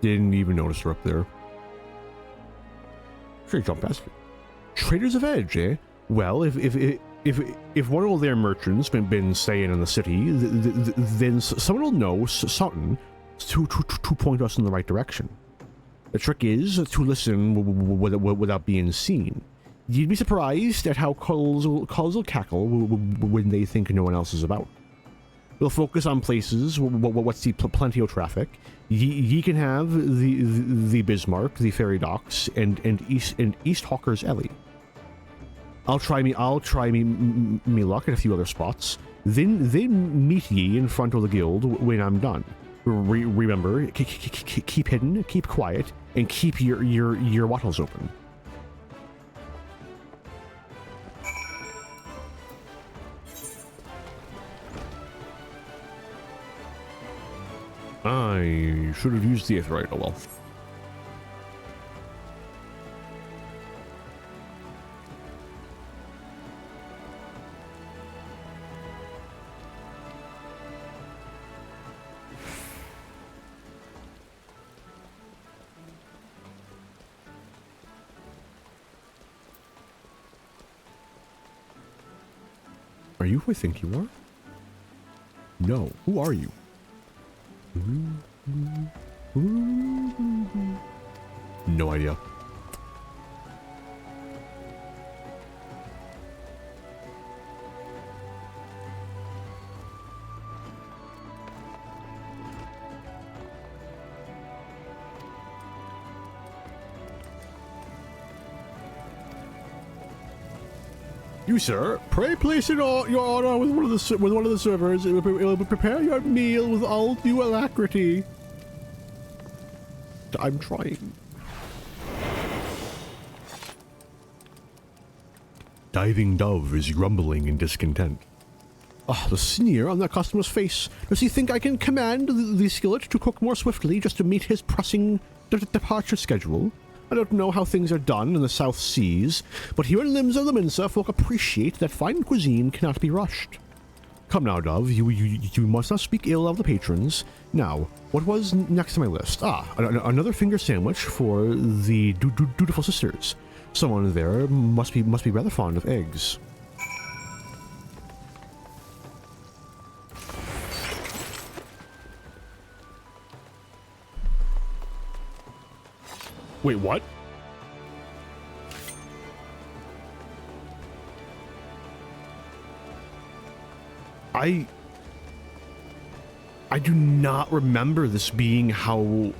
Didn't even notice her up there. Straight jump past it. Traders of Edge, eh? Well, if one of their merchants been staying in the city, then someone will know something to point us in the right direction. The trick is to listen without being seen. You'd be surprised at how calls will cackle when they think no one else is about. We'll focus on places what see plenty of traffic. Ye can have the Bismarck, the ferry docks, and East Hawker's Alley. I'll try me luck at a few other spots. Then meet ye in front of the guild when I'm done. Remember, keep hidden, keep quiet, and keep your wattles open. I should have used the Aetheryte, oh well. Are you who I think you are? No. Who are you? No idea. You, sir, pray place your order with one of the servers. It will prepare your meal with all due alacrity. I'm trying. Diving Dove is grumbling in discontent. Ah, the sneer on that customer's face. Does he think I can command the skillet to cook more swiftly just to meet his pressing departure schedule? I don't know how things are done in the South Seas, but here in Limsa Lominsa, folk appreciate that fine cuisine cannot be rushed. Come now, Dove, you must not speak ill of the patrons. Now, what was next on my list? Ah, another finger sandwich for the dutiful sisters. Someone there must be rather fond of eggs. Wait, what? I do not remember this being how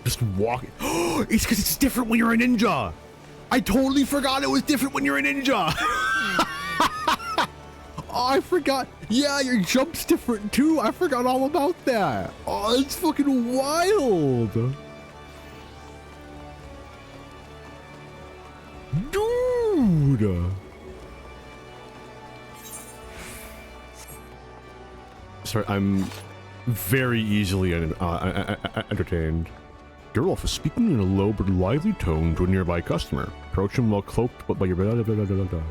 just walking. It's because it's different when you're a ninja. I totally forgot it was different when you're a ninja. Oh, I forgot. Yeah, your jump's different too. I forgot all about that. Oh, it's fucking wild. Dude. Sorry, I'm very easily entertained. Geralt is speaking in a low but lively tone to a nearby customer. Approach him while cloaked by your blah, blah, blah, blah, blah.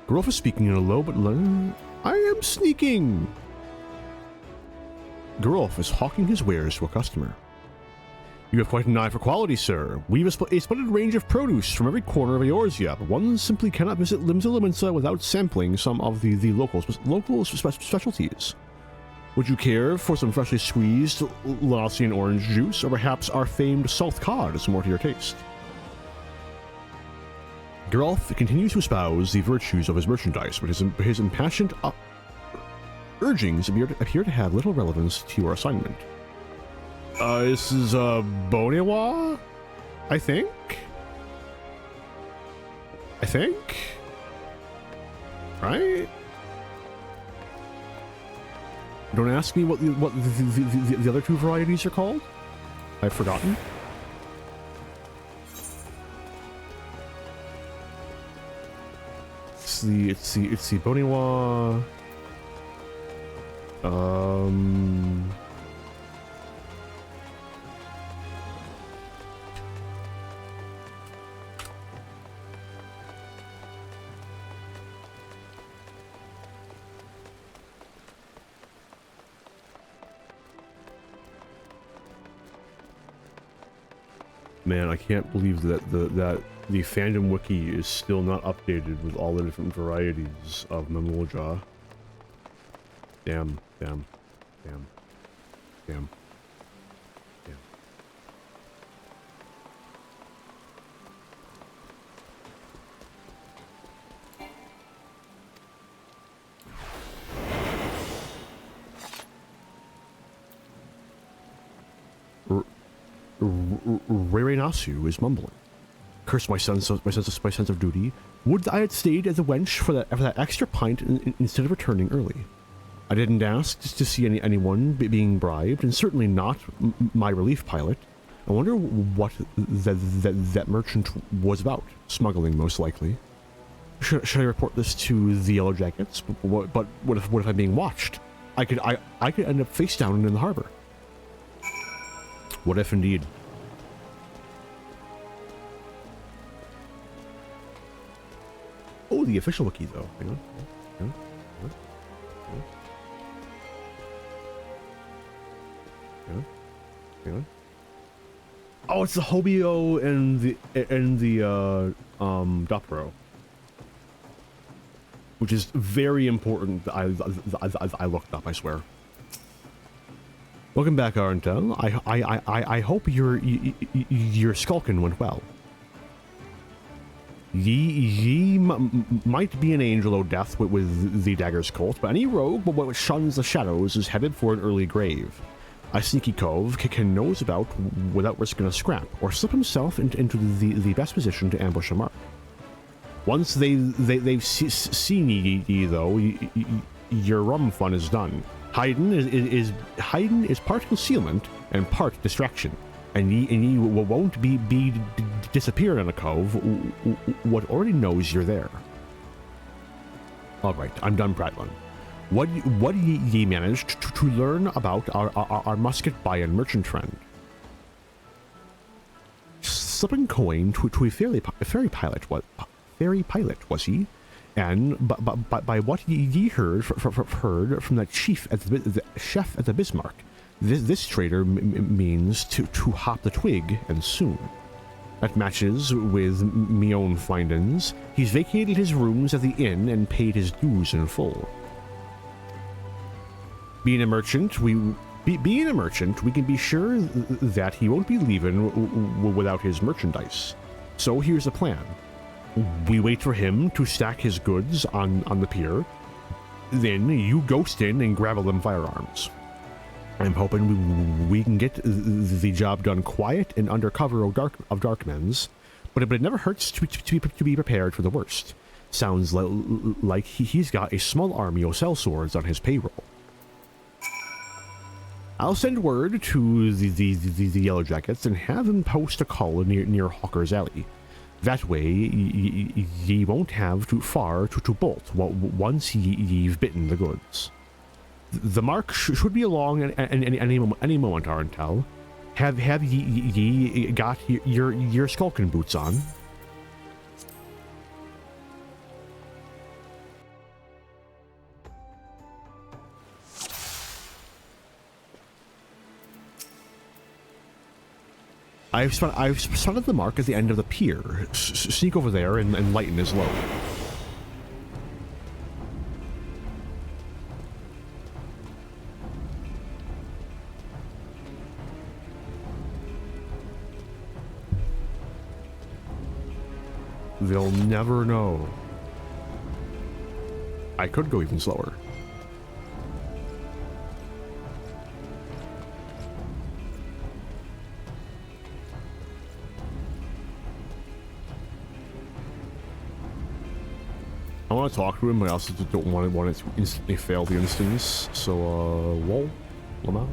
Geralt is speaking in a low but I am sneaking. Geralt is hawking his wares to a customer. You have quite an eye for quality, sir. We have a splendid range of produce from every corner of Eorzea, but one simply cannot visit Limsa Lominsa without sampling some of the local specialties. Would you care for some freshly squeezed Lassian orange juice, or perhaps our famed salt cod is more to your taste? Geralt continues to espouse the virtues of his merchandise, but his impassioned urgings appear to have little relevance to your assignment. This is Boniwa, I think. Right? Don't ask me what the other two varieties are called. I've forgotten. It's the Boniwa. Man, I can't believe that the fandom wiki is still not updated with all the different varieties of Mamulja. Damn, damn, damn, damn, damn. Rerenasu is mumbling. Curse my sense of duty. Would I had stayed as a wench for that extra pint instead of returning early. I didn't ask to see anyone being bribed, and certainly not my relief pilot. I wonder what that merchant was about. Smuggling, most likely. Should I report this to the Yellow Jackets? But what if I'm being watched? I could end up face down in the harbor. What if indeed? Oh, the official wiki though. Hang on. Hang on. Oh, it's the Hobio and the Doppero, which is very important. I looked up, I swear. Welcome back, Arentel. I hope your skulking went well. Ye might be an angel o' death with the dagger's colt, but any rogue what shuns the shadows is headed for an early grave. A sneaky cove can nose about without risking a scrap, or slip himself into the best position to ambush a mark. Once they've seen ye though, your rum fun is done. Hiding is part concealment and part distraction, and ye won't be disappearing in a cove. What already knows you're there. All right, I'm done prattling. What ye managed to learn about our musket buy-in merchant friend? Slipping coin to a ferry pilot was he? And by what ye heard from that chief at the chef at the Bismarck, this trader means to hop the twig, and soon. That matches with me own findings. He's vacated his rooms at the inn and paid his dues in full. Being a merchant, we can be sure that he won't be leaving without his merchandise. So here's the plan. We wait for him to stack his goods on the pier. Then you ghost in and grab them firearms. I'm hoping we can get the job done quiet and under cover of Darkmen's, but it never hurts to be prepared for the worst. Sounds like he's got a small army of sellswords on his payroll. I'll send word to the Yellow Jackets and have them post a call near Hawker's Alley. That way, ye won't have too far to bolt once ye've bitten the goods. The mark should be along any moment, Arentel. Have ye got your skulking boots on? I've spotted the mark at the end of the pier. Sneak over there and lighten his load. They'll never know. I could go even slower. I want to talk to him, but I also don't want it to instantly fail the instance. So, whoa, Lamau.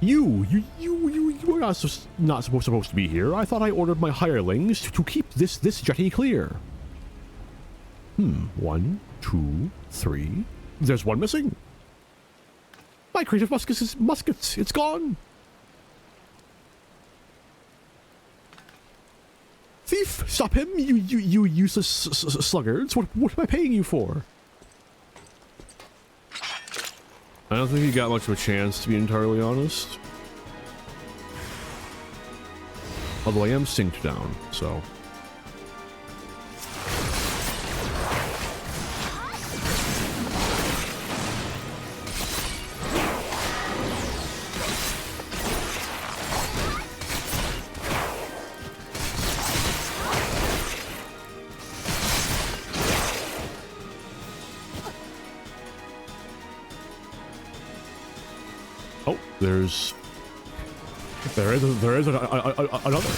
You're not supposed to be here. I thought I ordered my hirelings to keep this jetty clear. 1, 2, 3. There's one missing. My crate of muskets, it's gone. Thief! Stop him! You useless sluggards! What am I paying you for? I don't think he got much of a chance, to be entirely honest. Although I am synced down, so. Oh, there is another.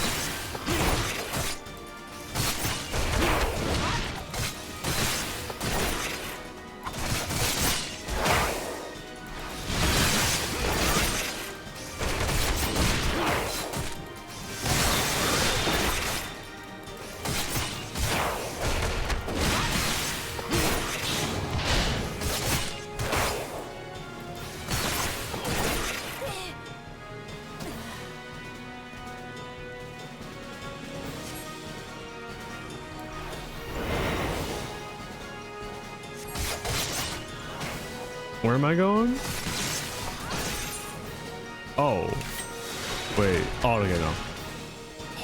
Where am I going? Oh. Wait. Oh, okay, no.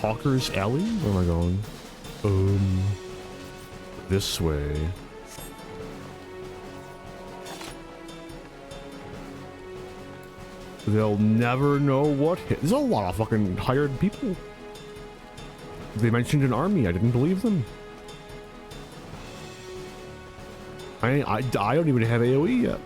Hawker's Alley? Where am I going? This way. They'll never know what hit. There's a lot of fucking hired people. They mentioned an army. I didn't believe them. I don't even have AoE yet.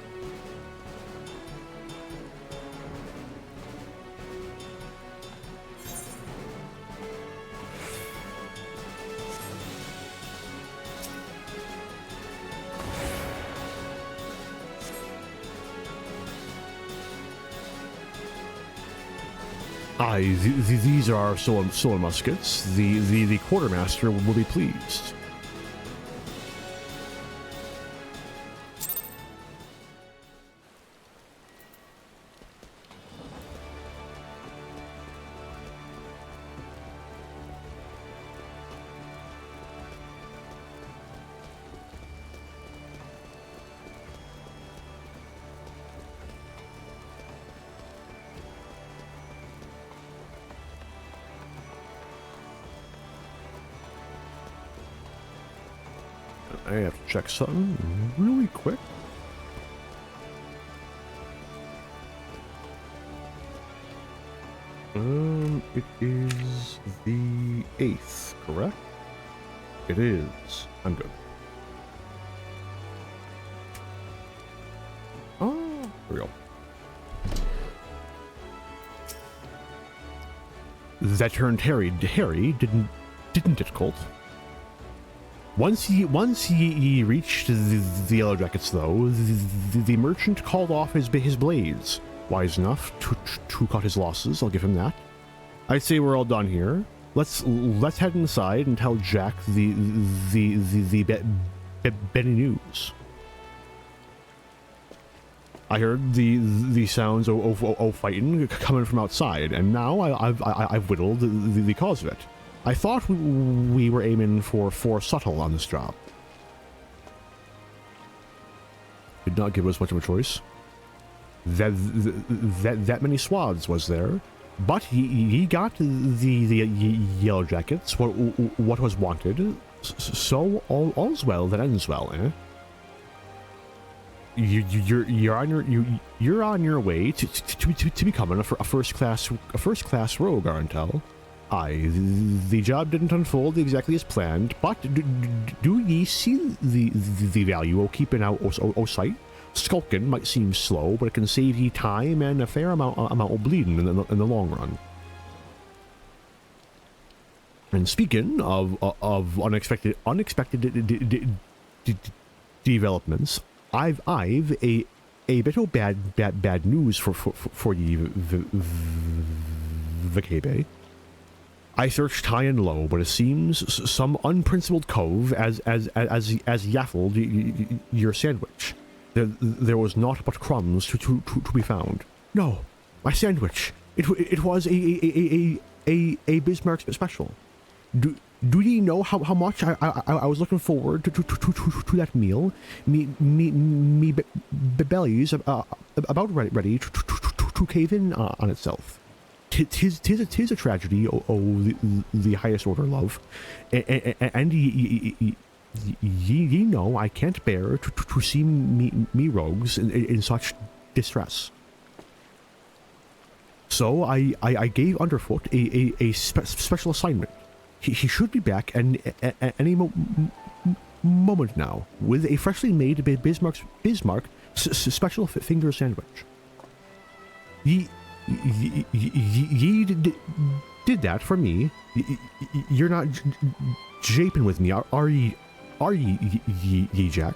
These are stolen muskets. The quartermaster will be pleased. I have to check something really quick. It is the 8th, correct? It is. I'm good. Oh, here we go. That turned Harry didn't it, Colt? Once he reached the Yellow Jackets, though, the merchant called off his blades. Wise enough to cut his losses. I'll give him that. I'd say we're all done here. Let's head inside and tell Jack the Benny news. I heard the sounds of fighting coming from outside, and now I've whittled the cause of it. I thought we were aiming for subtle on this job. Did not give us much of a choice. That many swaths was there, but he got the Yellow Jackets what was wanted. So all's well that ends well, eh? You're on your way to becoming a first class rogue, Arentel. Aye, the job didn't unfold exactly as planned, but do ye see the value of keeping out o sight? Skulking might seem slow, but it can save ye time and a fair amount of bleeding in the long run. And speaking of unexpected developments, I've a bit of bad news for ye, Vikabe. I searched high and low, but it seems some unprincipled cove as yaffled your sandwich. There was naught but crumbs to be found. No, my sandwich. It was a Bismarck special. Do you know how much I was looking forward to that meal? Me belly's about ready to cave in on itself. Tis a tragedy, the highest order love, and ye know I can't bear to see me rogues in such distress. So I gave Underfoot a special assignment. He should be back any moment now with a freshly made Bismarck special finger sandwich. Ye did that for me. You're not japing with me, are ye, Jack?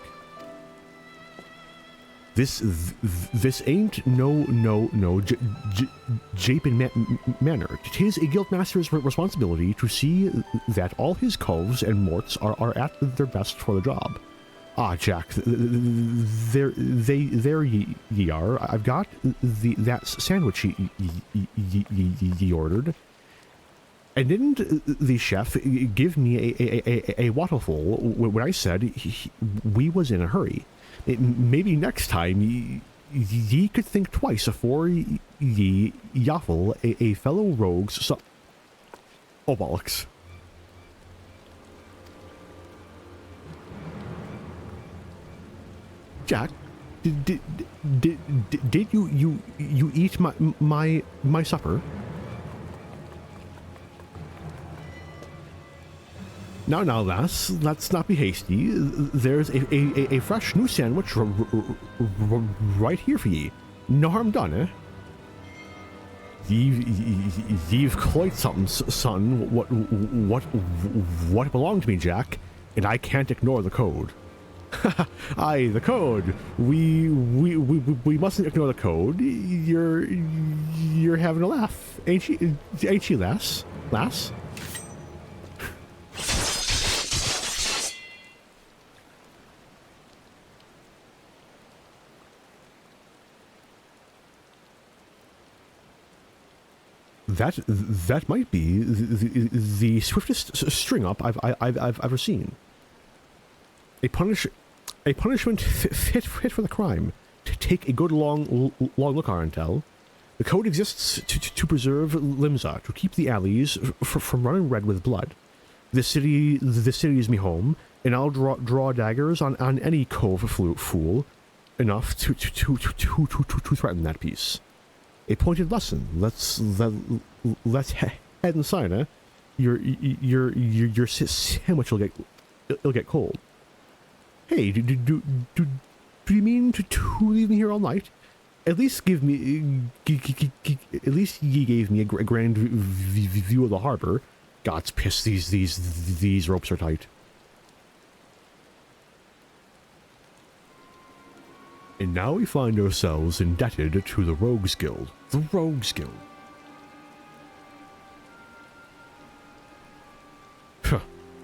This ain't no japing manner. 'Tis a guildmaster's responsibility to see that all his coves and morts are at their best for the job. Ah, Jack, there ye are. I've got that sandwich ye ordered. And didn't the chef give me a waffleful when I said we was in a hurry? Maybe next time ye could think twice before ye yaffle a fellow rogue's oh, bollocks. Jack, did you eat my supper? Now, lass, let's not be hasty. There's a fresh new sandwich right here for ye. No harm done, eh? You've quite something, son. What belonged to me, Jack? And I can't ignore the code. Aye, the code. We mustn't ignore the code. You're having a laugh, ain't you, lass? Lass? That might be the swiftest string up I've ever seen. A punishment fit for the crime. To take a good long look on Intel. The code exists to preserve Limsa, to keep the alleys from running red with blood. The city is me home, and I'll draw daggers on any cove fool enough to threaten that piece. A pointed lesson. Let's head inside, eh? Your sandwich will get cold. Hey, do you mean to leave me here all night? At least at least ye gave me a grand view of the harbor. God's piss, these ropes are tight. And now we find ourselves indebted to the Rogues Guild. The Rogues Guild.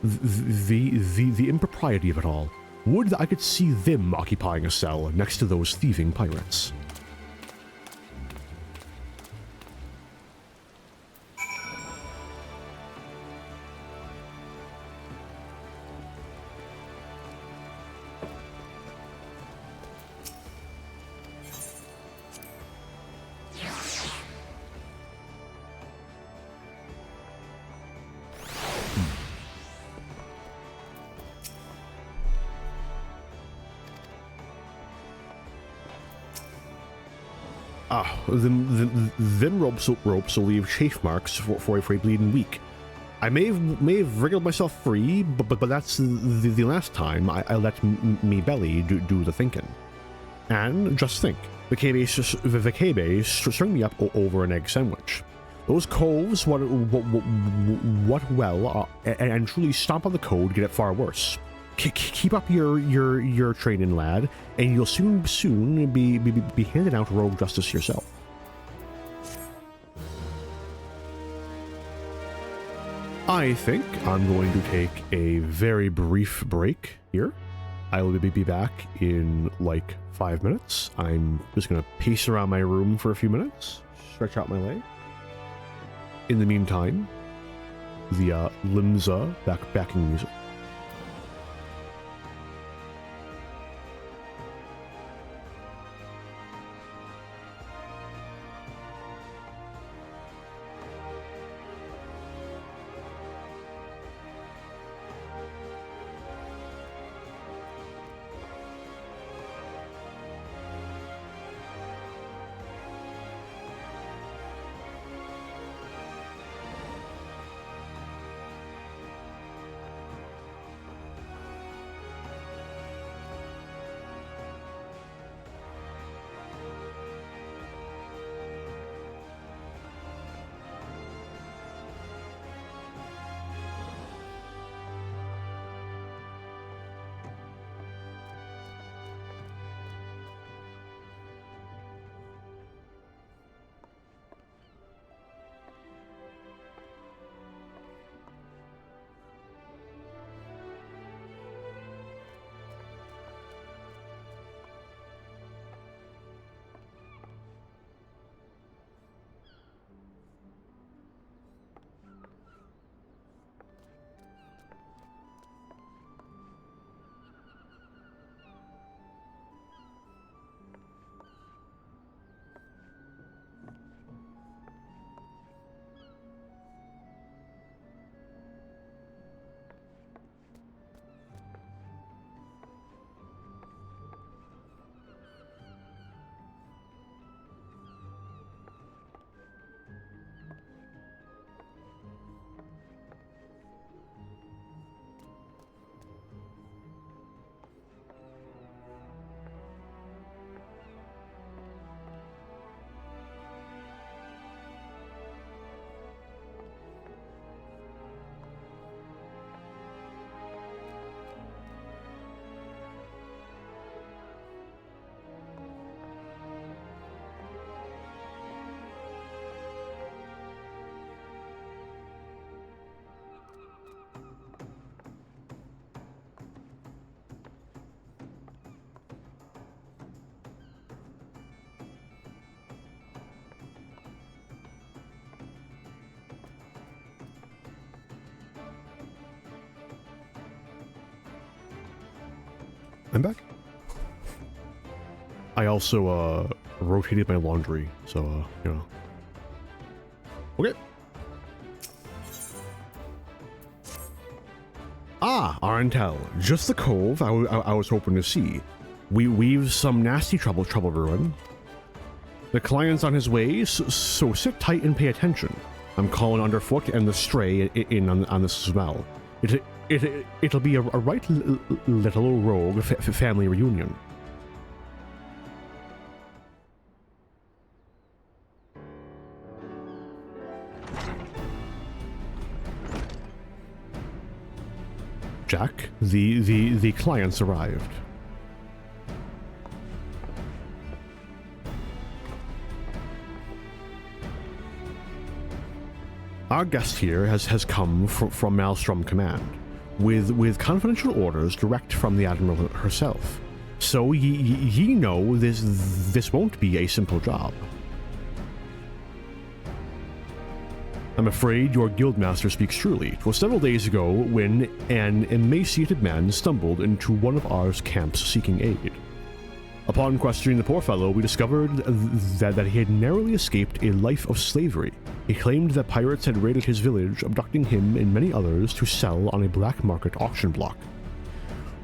The impropriety of it all. Would that I could see them occupying a cell next to those thieving pirates. Them ropes will leave chafe marks for a bleeding week. I may have wriggled myself free, but that's the last time I let me belly do the thinking. And just think, the Vacabe string me up over an egg sandwich. Those coves, what well, and truly stomp on the code, get it far worse. Keep up your training, lad, and you'll soon be handing out rogue justice yourself. I think I'm going to take a very brief break here. I will be back in like 5 minutes. I'm just going to pace around my room for a few minutes, stretch out my leg. In the meantime, the Limsa backing music. I'm back. I also rotated my laundry, so you know. Okay. Ah, Arentel, just the cove I was hoping to see. We've some nasty trouble brewing. The client's on his way, so sit tight and pay attention. I'm calling Underfoot and the Stray in on this as well. It'll be a right little rogue family reunion. Jack, the clients arrived. Our guest here has come from Maelstrom Command, with confidential orders direct from the Admiral herself. So ye know this won't be a simple job. I'm afraid your guildmaster speaks truly. It was several days ago when an emaciated man stumbled into one of our camps seeking aid. Upon questioning the poor fellow, we discovered that he had narrowly escaped a life of slavery. He claimed that pirates had raided his village, abducting him and many others to sell on a black market auction block.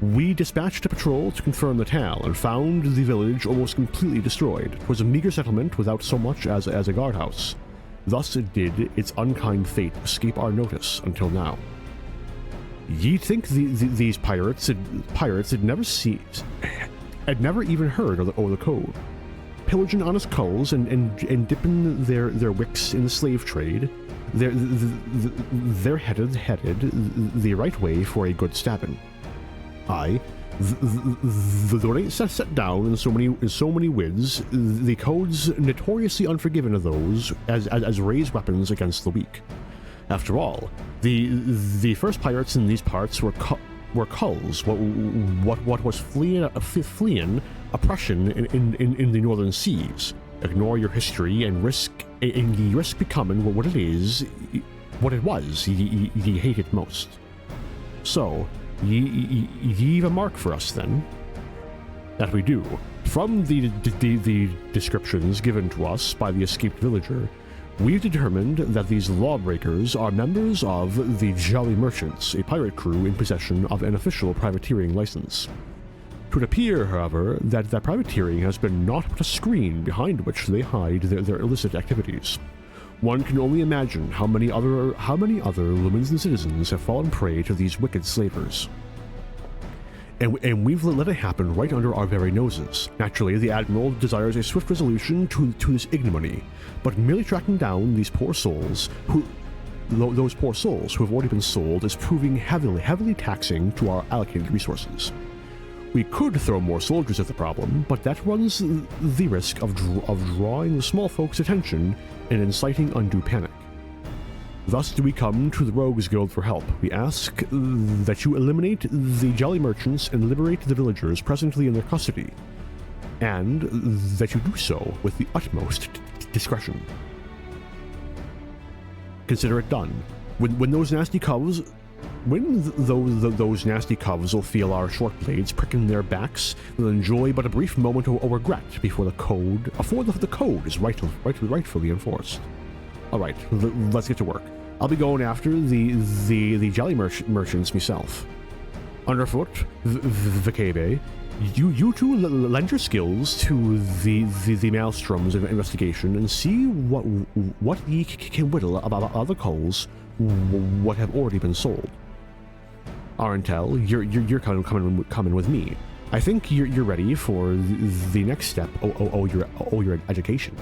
We dispatched a patrol to confirm the tale and found the village almost completely destroyed. It was a meager settlement without so much as a guardhouse. Thus did its unkind fate escape our notice until now. You'd think these pirates had never even heard of the code. Pillaging honest culls and dipping their wicks in the slave trade, they're headed the right way for a good stabbing. Aye, though it ain't set down in so many wids, the code's notoriously unforgiving of those as raised weapons against the weak. After all, the first pirates in these parts were culls, what was fleeing oppression in the northern seas. Ignore your history and risk becoming what it is what it was ye hated most. So, ye have a mark for us then? That we do. From the descriptions given to us by the escaped villager, we've determined that these lawbreakers are members of the Jolly Merchants, a pirate crew in possession of an official privateering license. It would appear, however, that privateering has been naught but a screen behind which they hide their illicit activities. One can only imagine how many other Lumens and citizens have fallen prey to these wicked slavers. And we've let it happen right under our very noses. Naturally, the Admiral desires a swift resolution to this ignominy, but merely tracking down these poor souls those poor souls who have already been sold is proving heavily taxing to our allocated resources. We could throw more soldiers at the problem, but that runs the risk of drawing the small folks' attention and inciting undue panic. Thus do we come to the Rogues Guild for help. We ask that you eliminate the Jolly Merchants and liberate the villagers presently in their custody, and that you do so with the utmost discretion. Consider it done. When those nasty covs will feel our short blades pricking their backs, they'll enjoy but a brief moment of regret before the code is rightfully enforced. All right, let's get to work. I'll be going after the Jolly Merchants myself. Underfoot, Vikabe, you two lend your skills to the Maelstrom's investigation and see what ye can whittle about other culls what have already been sold. Arentel, you're coming with me. I think you're ready for the next step your education.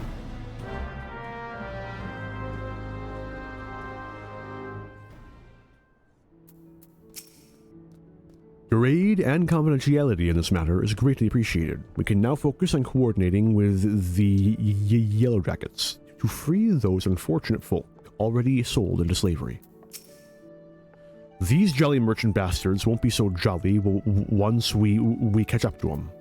Your aid and confidentiality in this matter is greatly appreciated. We can now focus on coordinating with the Yellow Jackets to free those unfortunate folk already sold into slavery. These Jolly Merchant bastards won't be so jolly once we catch up to them.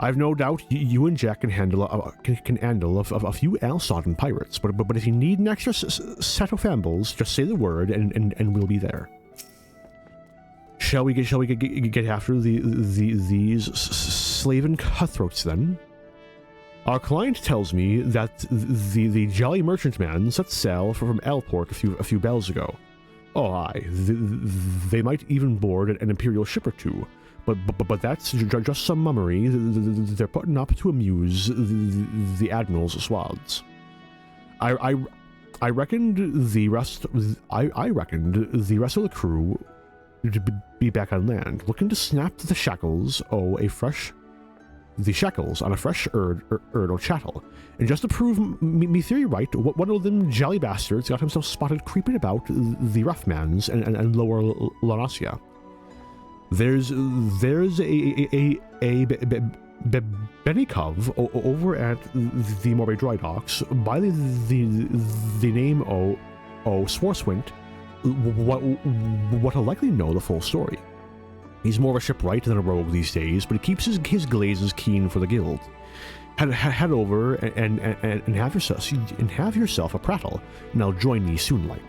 I've no doubt you and Jack can handle a few Al-Sodden pirates, but if you need an extra set of fambles, just say the word and we'll be there. Shall we get after these slaven cutthroats then? Our client tells me that the Jolly Merchant man set sail from Elport a few bells ago. Oh aye, they might even board an Imperial ship or two, but that's just some mummery they're putting up to amuse the Admiral's swaths. I reckoned the rest of the crew to be back on land, looking to snap the shackles on a fresh Erd or chattel. And just to prove me theory right, one of them jolly bastards got himself spotted creeping about the Roughmans and lower Lanasia. There's a Benikov over at the Morbay Dry Docks by the name of Swarswint what'll likely know the full story. He's more of a shipwright than a rogue these days, but he keeps his glazes keen for the guild. Head over and have yourself a prattle, and I'll join ye soon like.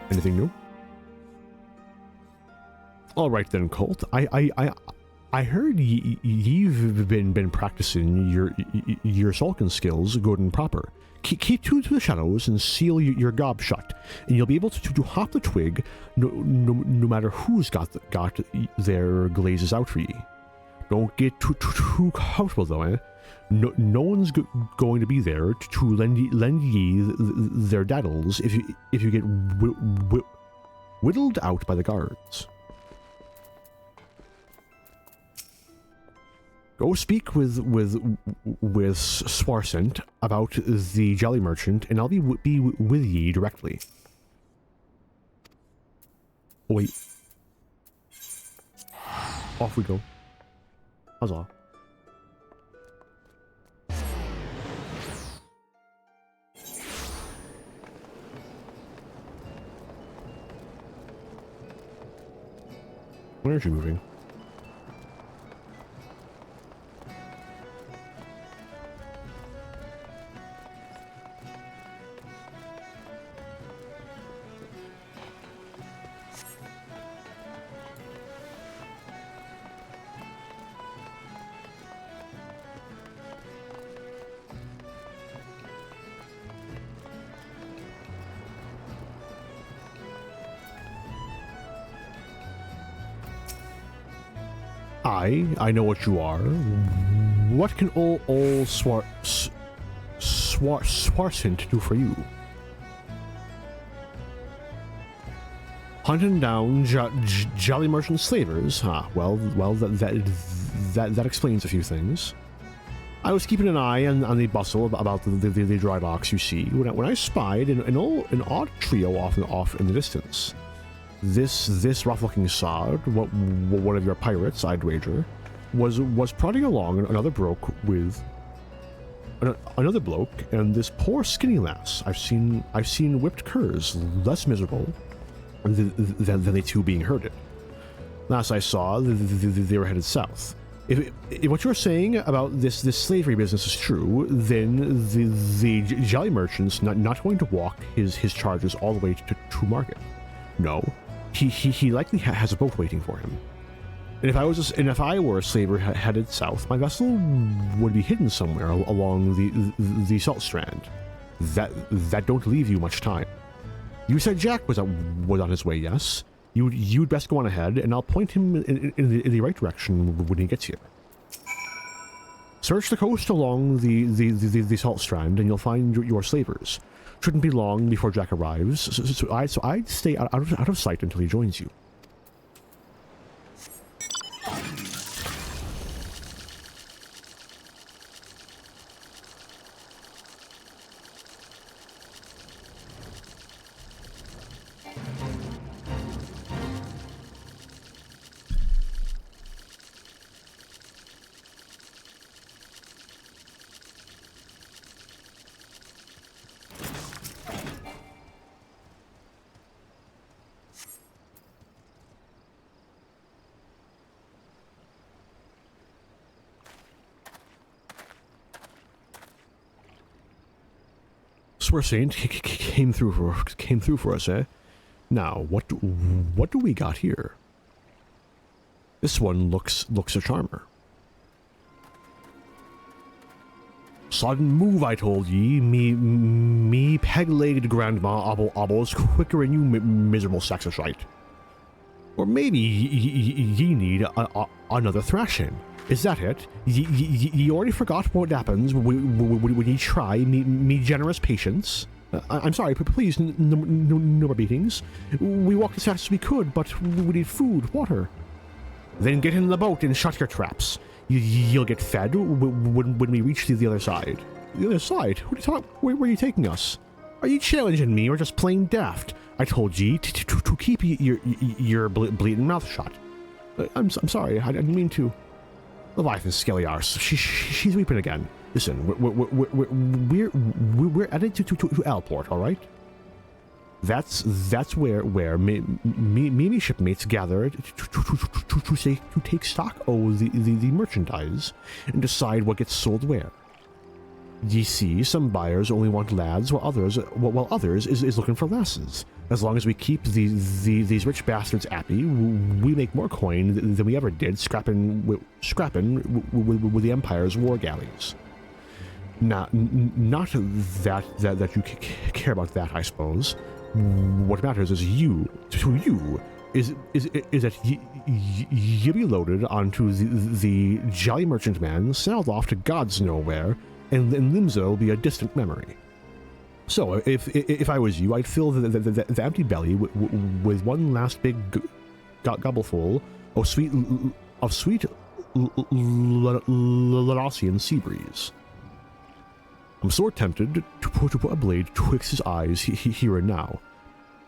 Anything new? All right then, Colt. I heard you've been practicing your Sulkin skills good and proper. Keep to the shadows and seal your gob shut, and you'll be able to hop the twig no matter who's got their glazes out for ye. Don't get too comfortable though, eh? No one's going to be there to lend ye their daddles if you get whittled out by the guards. Go speak with Swarsent about the Jolly Merchant, and I'll be with ye directly. Oh, wait. Off we go. Huzzah. Where is she moving? I know what you are. What can old Swarsint do for you? Hunting down jolly merchant slavers? Well, that explains a few things. I was keeping an eye on the bustle about the dry docks, you see, when I spied an odd trio off in the distance. This rough-looking sod, one of your pirates, I'd wager, was prodding along another bloke and this poor skinny lass. I've seen whipped curs less miserable than the two being herded. Last I saw, they were headed south. If what you're saying about this slavery business is true, then the jolly merchant's not going to walk his charges all the way to market. No, he likely has a boat waiting for him. And if I were a slaver headed south, my vessel would be hidden somewhere along the salt strand. That don't leave you much time. You said Jack was on his way, yes? You'd best go on ahead, and I'll point him in the right direction when he gets here. Search the coast along the salt strand, and you'll find your slavers. Shouldn't be long before Jack arrives, so I'd stay out of sight until he joins you. Swarsint came through for us, eh? Now, what do we got here? This one looks a charmer. Sudden move, I told ye. Me peg-legged grandma obbles quicker than you miserable sacks of shite. Or maybe ye need another thrashing. Is that it? Ye already forgot what happens when ye try me generous patience? I'm sorry, but please, no more beatings. We walked as fast as we could, but we need food, water. Then get in the boat and shut your traps. You'll get fed when we reach the other side. The other side? Where are you taking us? Are you challenging me or just plain daft? I told ye to keep your bleeding mouth shut. I'm sorry, I didn't mean to. Leviathan skelly arse. She's weeping again. Listen, we're headed to Alport, all right? That's where me shipmates gather to take stock of the merchandise and decide what gets sold where. Ye see, some buyers only want lads, while others is looking for lasses. As long as we keep these rich bastards happy, we make more coin than we ever did scrapping with the Empire's war galleys. Not that you care about that, I suppose. What matters is that you be loaded onto the jolly merchantman, sailed off to God's nowhere, and Limsa will be a distant memory. So, if I was you, I'd fill the empty belly with one last big gobbleful of sweet Larossian sea breeze. I'm sore tempted to put a blade twixt his eyes here and now,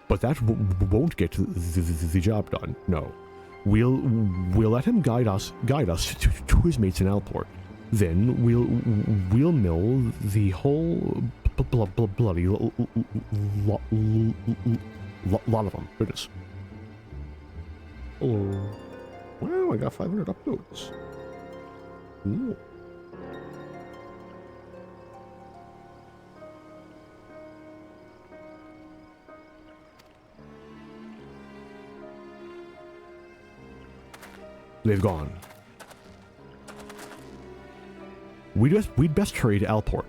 but that won't get the job done. No, we'll let him guide us to his mates in Alport. Then we'll mill the whole bloody lot of them. Goodness. Oh, wow! I got 500 uploads. Ooh. They've gone. We'd best hurry to Alport.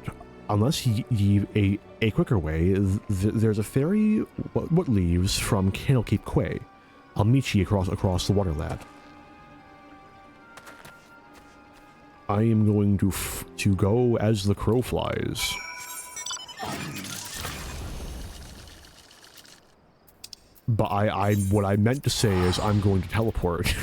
Unless ye've a quicker way, there's a ferry what leaves from Candlekeep Quay. I'll meet ye across the water, lad. I am going to go as the crow flies. But what I meant to say is I'm going to teleport.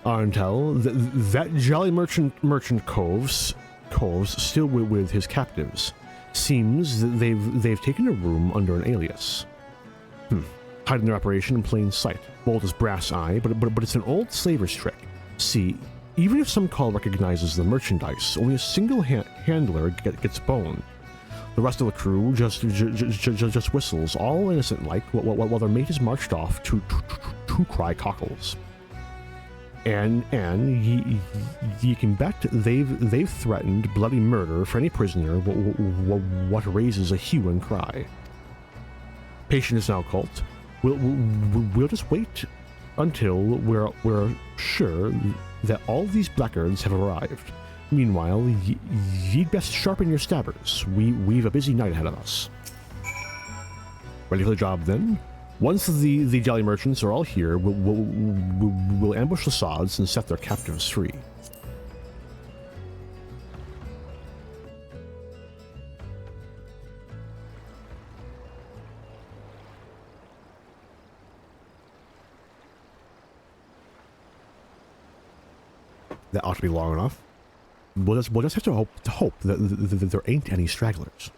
Arntel, that jolly merchant coves still with his captives. Seems that they've taken a room under an alias. Hiding their operation in plain sight. Bold as brass eye, but it's an old slaver's trick. See, even if some call recognizes the merchandise, only a single handler gets boned. The rest of the crew just whistles, all innocent-like, while their mate is marched off to cry cockles. And ye can bet they've threatened bloody murder for any prisoner what raises a hue and cry. Patient is now cult. We'll just wait until we're sure that all these blackguards have arrived. Meanwhile, ye'd best sharpen your stabbers. We've a busy night ahead of us. Ready for the job then? Once the jolly merchants are all here, we'll ambush the sods and set their captives free. That ought to be long enough. We'll just have to hope that there ain't any stragglers.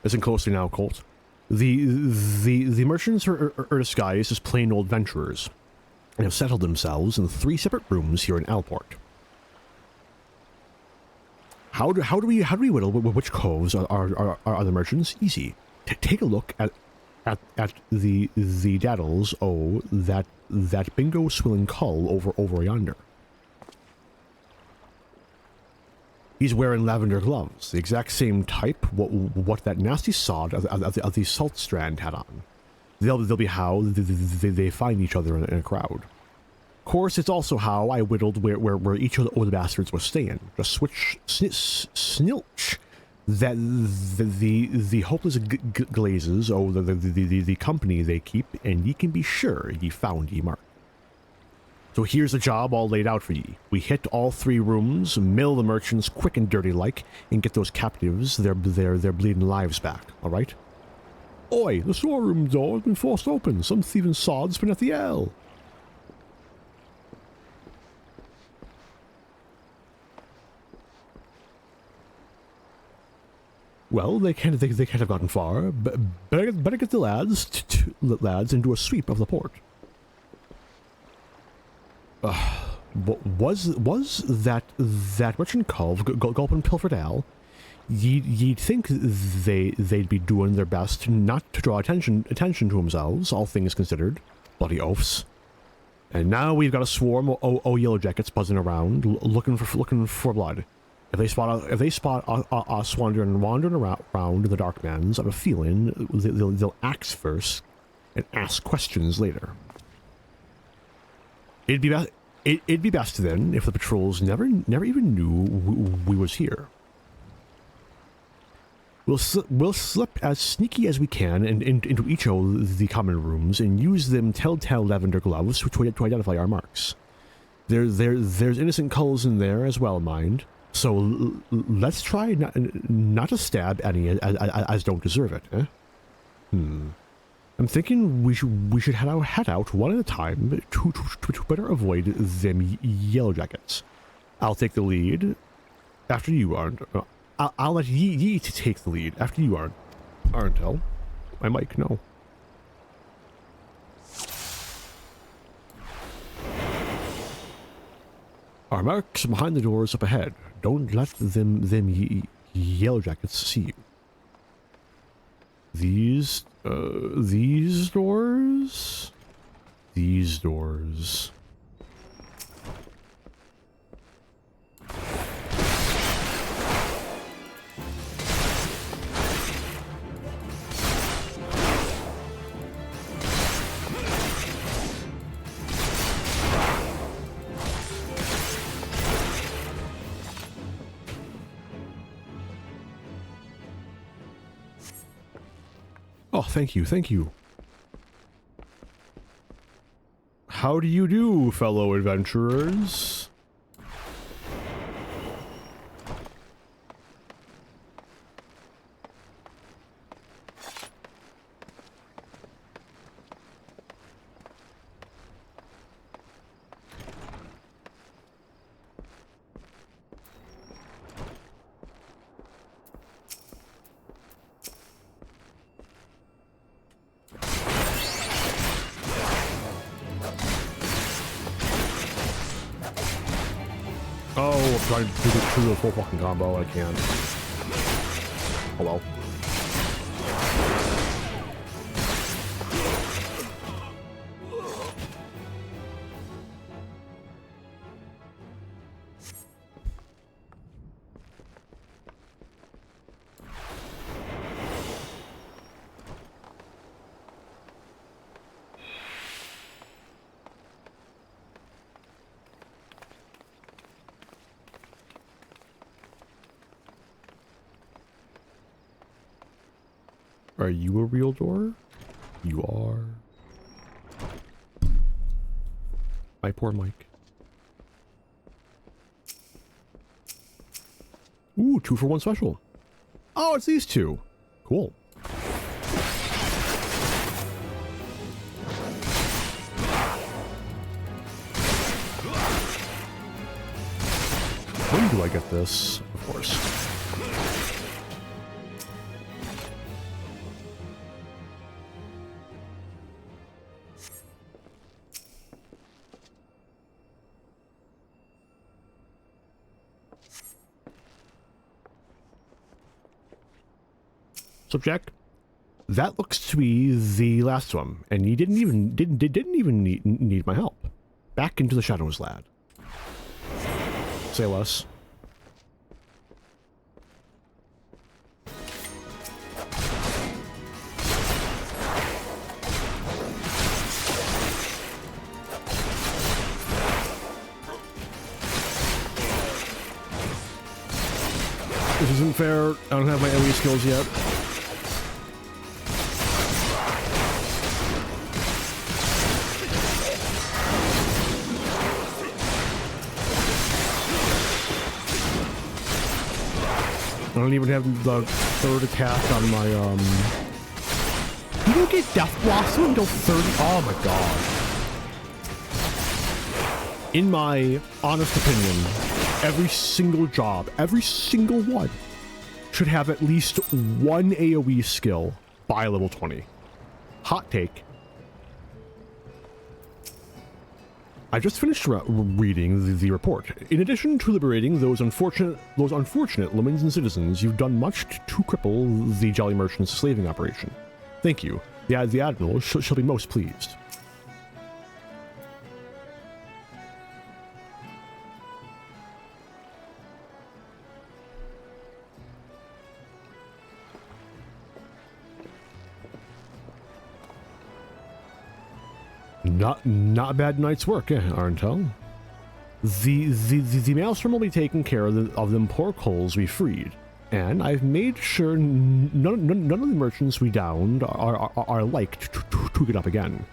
Listen closely now, Colt. The merchants are disguised as plain old venturers and have settled themselves in 3 separate rooms here in Alport. How do we whittle which coves are the merchants? Easy. Take a look at the daddles. Oh, that bingo swilling cull over yonder. He's wearing lavender gloves, the exact same type what that nasty sod of the salt strand had on. They'll be how they find each other in a crowd. Of course, it's also how I whittled where each of the bastards was staying. Just switch snilch that the hopeless glazes, oh the company they keep, and ye can be sure ye found ye mark. So here's the job all laid out for ye. We hit all 3 rooms, mill the merchants quick and dirty like, and get those captives their bleeding lives back, alright? Oi, the storeroom door has been forced open. Some thieving sod's been at the L. Well, they can't have gotten far. Better get the lads into a sweep of the port. Was that merchant cove Gulpin Pilford Al? You'd think they'd be doing their best not to draw attention to themselves, all things considered. Bloody oafs. And now we've got a swarm of yellow jackets buzzing around, looking for blood. If they spot us wandering around in the dark lands, I have a feeling they'll axe first and ask questions later. It'd be best then if the patrols never even knew we was here. We'll slip as sneaky as we can into each of the common rooms and use them telltale lavender gloves to identify our marks. There's innocent culls in there as well, mind. So let's try not to stab any as don't deserve it. Eh? I'm thinking we should head out one at a time to better avoid them yellow jackets. I'll take the lead after you aren't. I'll let ye take the lead after you aren't. Arntel, my mic, no. Our marks behind the doors up ahead. Don't let them yellow jackets see you. These doors? These doors. Oh, thank you, thank you. How do you do, fellow adventurers? Oh, I'm trying to do the full fucking combo. I can't. Hello. Are you a real door? You are. My poor Mike. Ooh, 2-for-1 special. Oh, it's these two. Cool. When do I get this? Of course. So Jack, that looks to be the last one, and you didn't even need my help. Back into the shadows, lad. Say less. This isn't fair. I don't have my AoE skills yet. I don't even have the third attack on my, You don't get Death Blossom until 30. Oh my god. In my honest opinion, every single job, every single one, should have at least one AoE skill by level 20. Hot take. I just finished reading the report. In addition to liberating those unfortunate Lumens and citizens, you've done much to cripple the Jolly Merchant's slaving operation. Thank you. The Admiral shall be most pleased. Not a bad night's work, Arntel. The Maelstrom will be taking care of them poor coals we freed, and I've made sure none of the merchants we downed are like to get up again.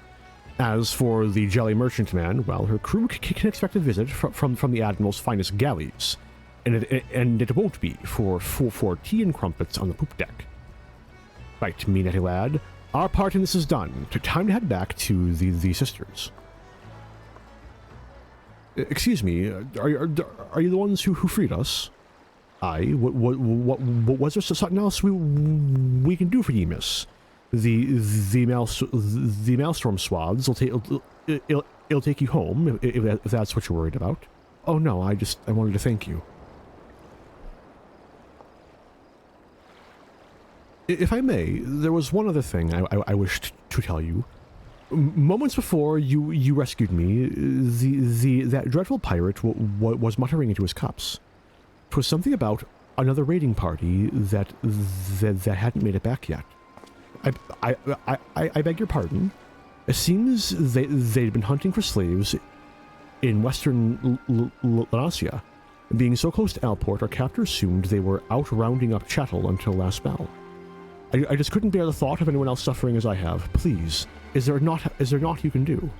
As for the Jelly Merchantman, well, her crew can expect a visit from the Admiral's finest galleys, and it won't be for tea and crumpets on the poop deck. Right, me netty lad. Our part in this is done. Time to head back to the sisters. Excuse me, are you the ones who freed us? Aye. What was there something else we can do for you, miss? The Maelstrom swaths it'll take you home if that's what you're worried about. Oh no, I wanted to thank you. If I may, there was one other thing I wished to tell you. Moments before you rescued me, that dreadful pirate was muttering into his cups. 'Twas something about another raiding party that hadn't made it back yet. I beg your pardon. It seems they'd been hunting for slaves in western Lanasia. Being so close to Alport, our captor assumed they were out rounding up chattel until last bell. I just couldn't bear the thought of anyone else suffering as I have. Please, is there not you can do?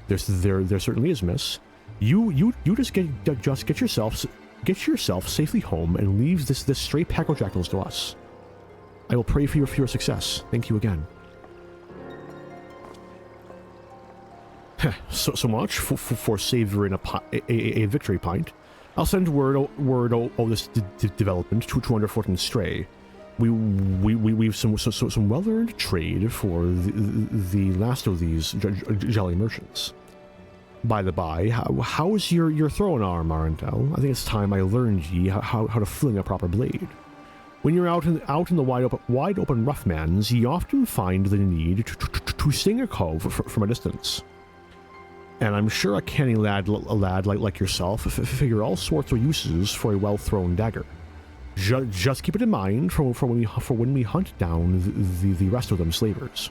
There certainly is, miss. You just get yourself safely home and leave this stray pack of jackals to us. I will pray for your success. Thank you again. So much for savoring a victory pint. I'll send word of this development to Underfoot and Stray. We've some well-earned trade for the last of these jelly merchants. By the by, how's your throwing arm, Arentel? I think it's time I learned ye how to fling a proper blade. When you're out in the wide open roughlands, ye often find the need to sting a cove from a distance. And I'm sure a canny lad like yourself figure all sorts of uses for a well-thrown dagger. Just keep it in mind for when we hunt down the rest of them slavers.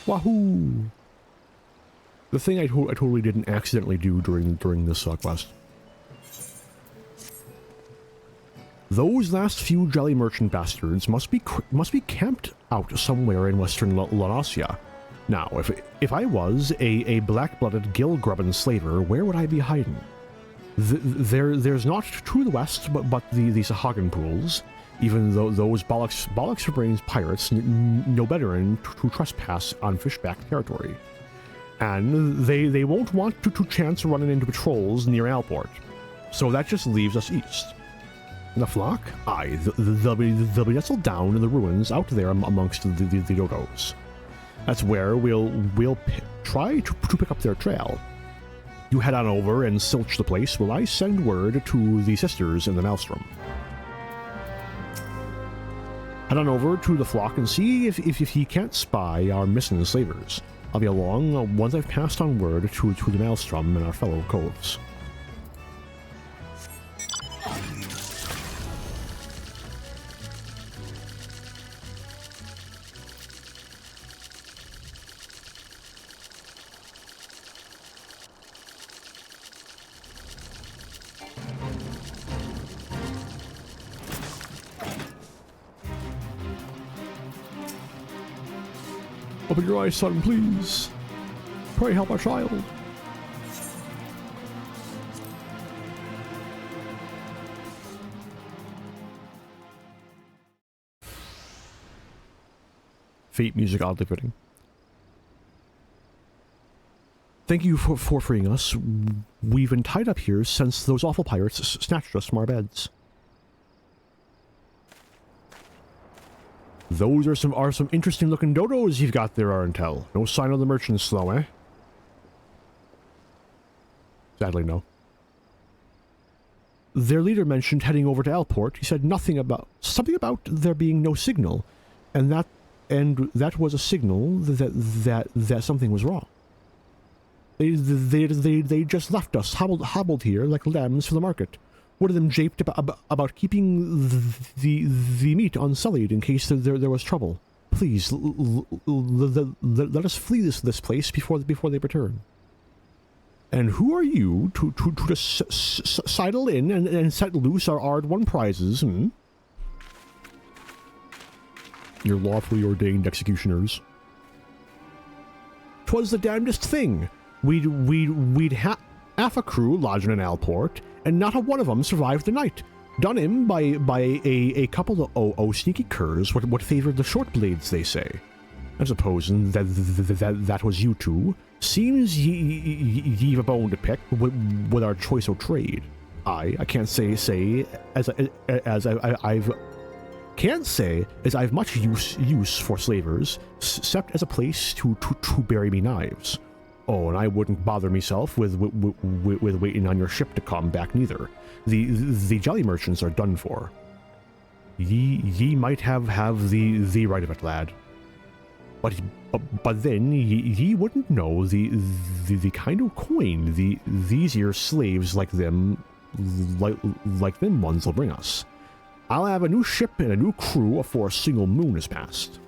Wahoo! The thing I totally didn't accidentally do during this quest. Those last few jelly merchant bastards must be camped out somewhere in western Lanasia. Now, if I was a black-blooded gill-grubbing slaver, where would I be hiding? There's not to the west, but the Sahagan pools. Even though those bollocks for brains pirates know better than to trespass on fishback territory, and they won't want to chance running into patrols near Alport. So that just leaves us east. The flock? Aye, they'll be nestled down in the ruins out there amongst the dodos. That's where we'll try to pick up their trail. You head on over and silch the place while I send word to the sisters in the Maelstrom. Head on over to the flock and see if he can't spy our missing slavers. I'll be along once I've passed on word to the Maelstrom and our fellow coves. Open your eyes, son, please. Pray help our child. Fate music oddly fitting. Thank you for freeing us. We've been tied up here since those awful pirates snatched us from our beds. Those are some interesting looking dodos you've got there, Arentel. No sign of the merchants though, eh? Sadly, no. Their leader mentioned heading over to Alport. He said something about there being no signal, and that was a signal that something was wrong. They just left us hobbled here like lambs for the market. One of them japed about keeping the meat unsullied in case there was trouble. Please, let us flee this place before they return. And who are you to just sidle in and set loose our Ard-1 prizes, hmm? Your lawfully ordained executioners. 'Twas the damnedest thing. We'd half a crew lodging in Alport, and not a one of them survived the night. Done in by a couple of sneaky curs what favored the short blades, they say. I'm supposing that was you two. Seems ye've a bone to pick with our choice of trade. I can't say I've much use for slavers, except as a place to bury me knives. Oh, and I wouldn't bother myself with waiting on your ship to come back neither. The jelly merchants are done for. Ye might have the right of it, lad. But then ye wouldn't know the kind of coin these here slaves like them ones will bring us. I'll have a new ship and a new crew afore a single moon has passed.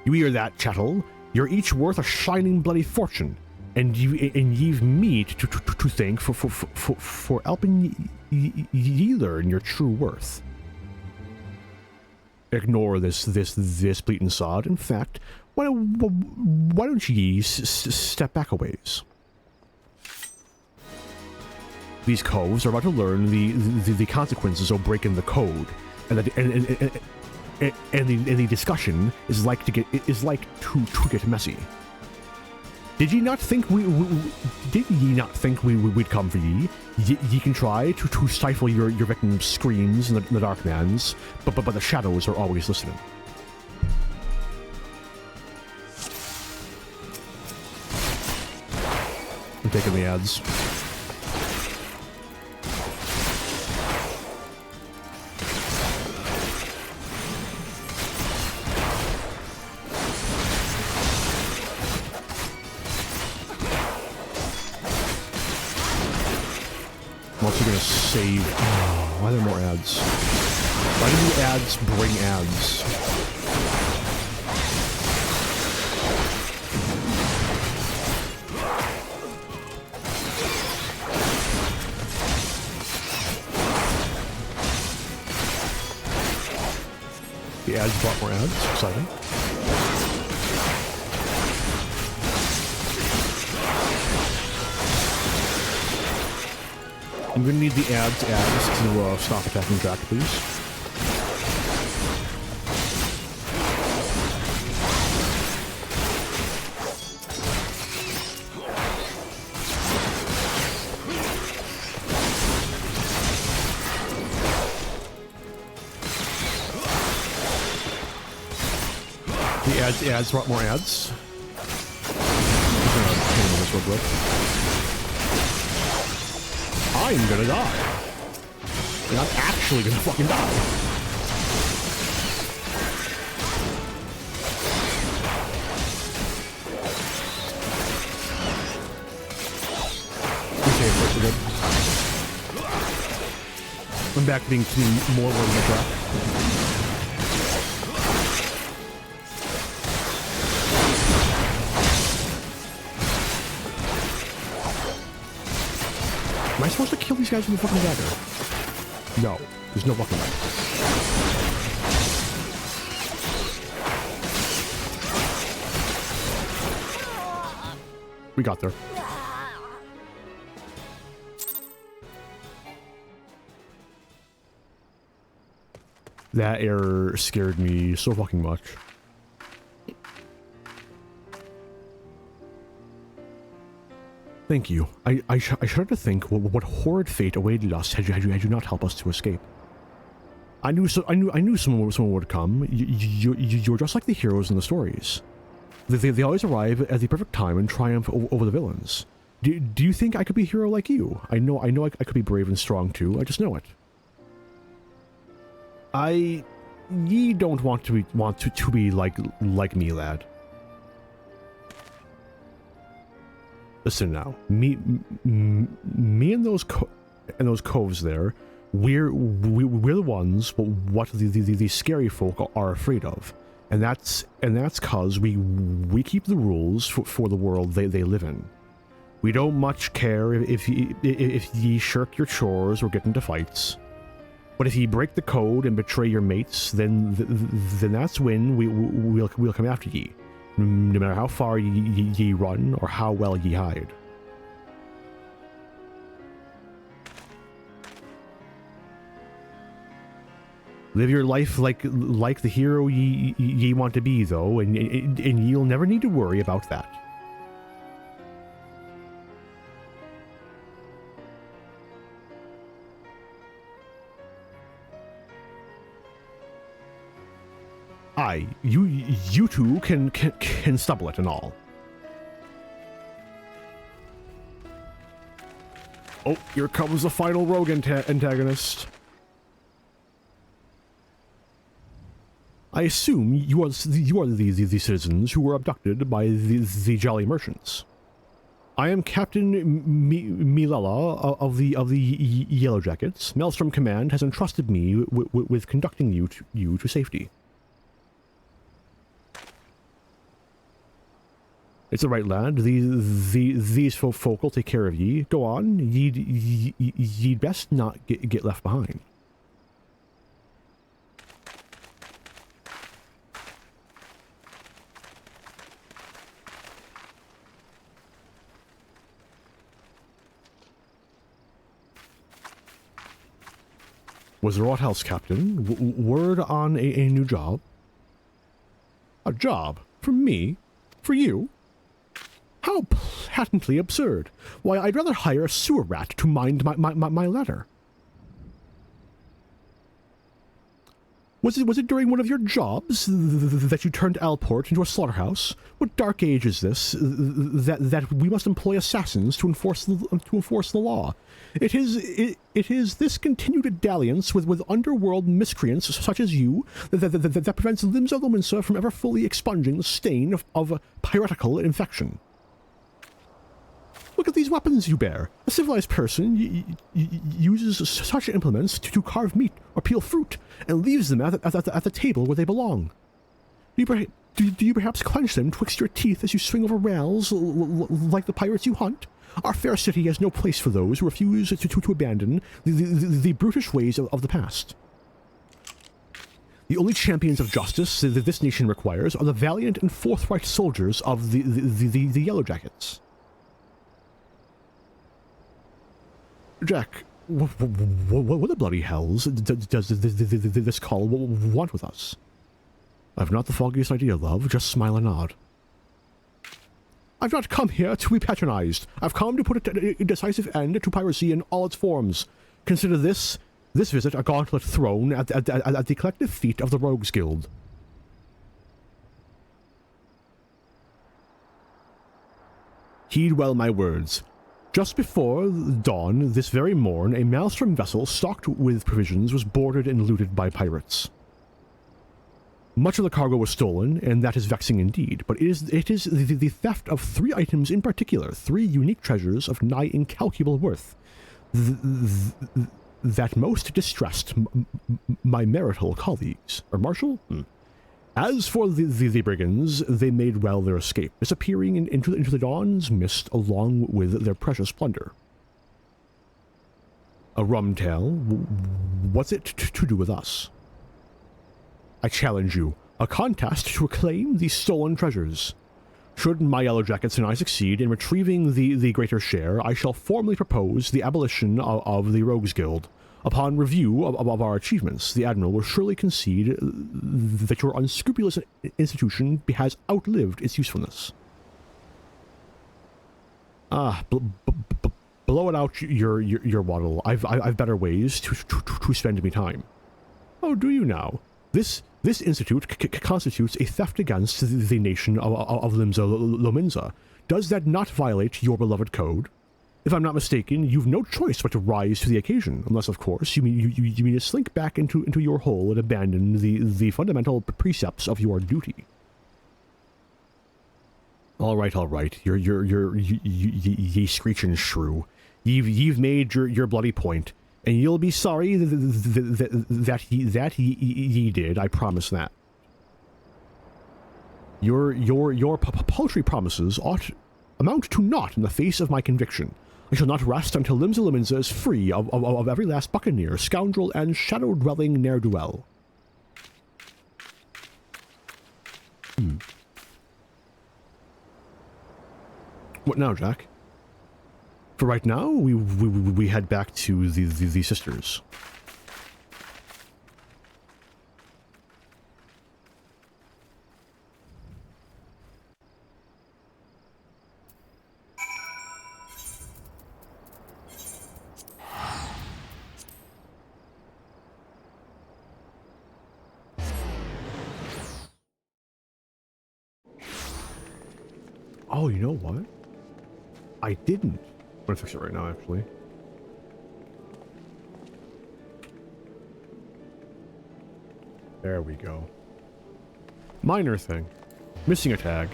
You hear that, chattel? You're each worth a shining bloody fortune. and you've me to thank for helping ye learn your true worth. Ignore this bleating sod. In fact, why don't ye step back a ways? These coves are about to learn the consequences of breaking the code, and the discussion is like to get messy. Did ye not think we'd come for ye? Ye can try to stifle your victim's screams in the dark lands, but the shadows are always listening. I'm taking the ads. I'm also gonna save. Oh, why are there more ads? Why do the ads bring ads? The ads brought more ads. Exciting. I'm gonna need the ads to stop attacking Jack, please. The ads brought more ads. This real quick. I'm gonna die. And I'm actually gonna fucking die. Okay, we're good. I'm back to being more of a trap. Am I supposed to kill these guys with a fucking dagger? No, there's no fucking way. We got there. That error scared me so fucking much. Thank you. I shudder to think what horrid fate awaited us had you not helped us to escape. I knew someone would come. You're just like the heroes in the stories. They always arrive at the perfect time and triumph over the villains. Do you think I could be a hero like you? I know I could be brave and strong too. I just know it. Ye don't want to be like me, lad. Listen now, me and those coves there, we're the ones what the scary folk are afraid of, and that's cause we keep the rules for the world they live in. We don't much care if ye shirk your chores or get into fights, but if ye break the code and betray your mates, then that's when we'll come after ye. No matter how far ye run or how well ye hide. Live your life like the hero ye want to be, though, and you'll never need to worry about that. Aye, you two can stumble it and all. Oh, here comes the final rogue antagonist. I assume you are the citizens who were abducted by the Jolly Merchants. I am Captain Milela of the Yellow Jackets. Maelstrom Command has entrusted me with conducting you to safety. It's the right lad. These folk will take care of ye. Go on. Ye'd best not get left behind. Was there aught else, Captain? Word on a new job? A job? From me? For you? How patently absurd. Why, I'd rather hire a sewer rat to mind my ladder. Was it during one of your jobs that you turned Alport into a slaughterhouse? What dark age is this, that we must employ assassins to enforce the law? It is this continued dalliance with underworld miscreants such as you that prevents Limsa Lominsa from ever fully expunging the stain of piratical infection. Look at these weapons you bear. A civilized person uses such implements to carve meat or peel fruit, and leaves them at the table where they belong. Do you perhaps clench them twixt your teeth as you swing over rails like the pirates you hunt? Our fair city has no place for those who refuse to abandon the brutish ways of the past. The only champions of justice that this nation requires are the valiant and forthright soldiers of the Yellow Jackets. Jack, what the bloody hells does this call want with us? I've not the foggiest idea, love. Just smile and nod. I've not come here to be patronized. I've come to put a decisive end to piracy in all its forms. Consider this visit a gauntlet thrown at the collective feet of the Rogues Guild. Heed well my words. Just before dawn this very morn, a maelstrom vessel stocked with provisions was boarded and looted by pirates. Much of the cargo was stolen, and that is vexing indeed, but it is the theft of 3 items in particular, 3 unique treasures of nigh incalculable worth, that most distressed my marital colleagues. Or Marshal? As for the brigands, they made well their escape, disappearing into the dawn's mist along with their precious plunder. A rum tale? What's it to do with us? I challenge you, a contest to reclaim these stolen treasures. Should my Yellow Jackets and I succeed in retrieving the greater share, I shall formally propose the abolition of the Rogues Guild. Upon review of our achievements, the Admiral will surely concede that your unscrupulous institution has outlived its usefulness. Blow it out, your waddle. I've better ways to spend me time. Oh, do you now? This institute constitutes a theft against the nation of Limsa Lominsa. Does that not violate your beloved code? If I'm not mistaken, you've no choice but to rise to the occasion, unless, of course, you mean to slink back into your hole and abandon the fundamental precepts of your duty. All right. Ye screeching shrew. You've made your bloody point, and you'll be sorry that ye did. I promise that. Your paltry promises amount to naught in the face of my conviction. I shall not rest until Limsa Lominsa is free of every last buccaneer, scoundrel, and shadow-dwelling ne'er-do-well. What now, Jack? For right now, we head back to the sisters. Oh, you know what? I didn't. I'm gonna fix it right now, actually. There we go. Minor thing. Missing a tag.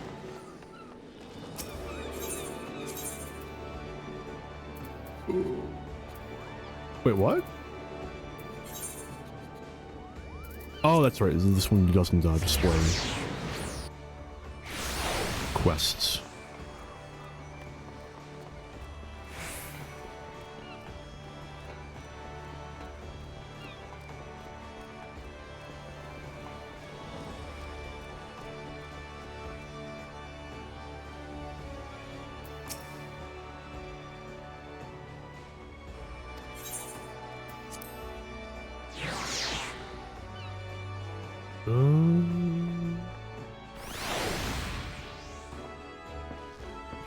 Wait, what? Oh, that's right. This one doesn't display quests.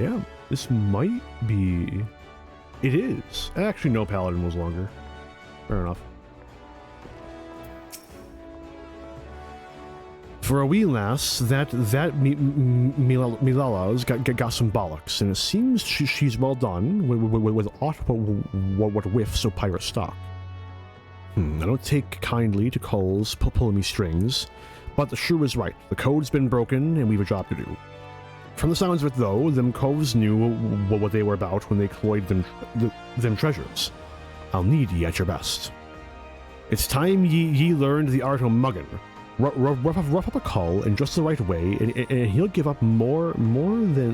Damn, this might be... It is. Actually, no, Paladin was longer. Fair enough. For a wee lass, that Milala's got some bollocks, and it seems she's well done with aught what whiffs of pirate stock. I don't take kindly to Cole's pulling me strings, but the shrew is right. The code's been broken, and we've a job to do. From the sounds of it, though, them coves knew what they were about when they cloyed them treasures. I'll need ye at your best. It's time ye learned the art o' mugging. Rough up a cull in just the right way, and he'll give up more than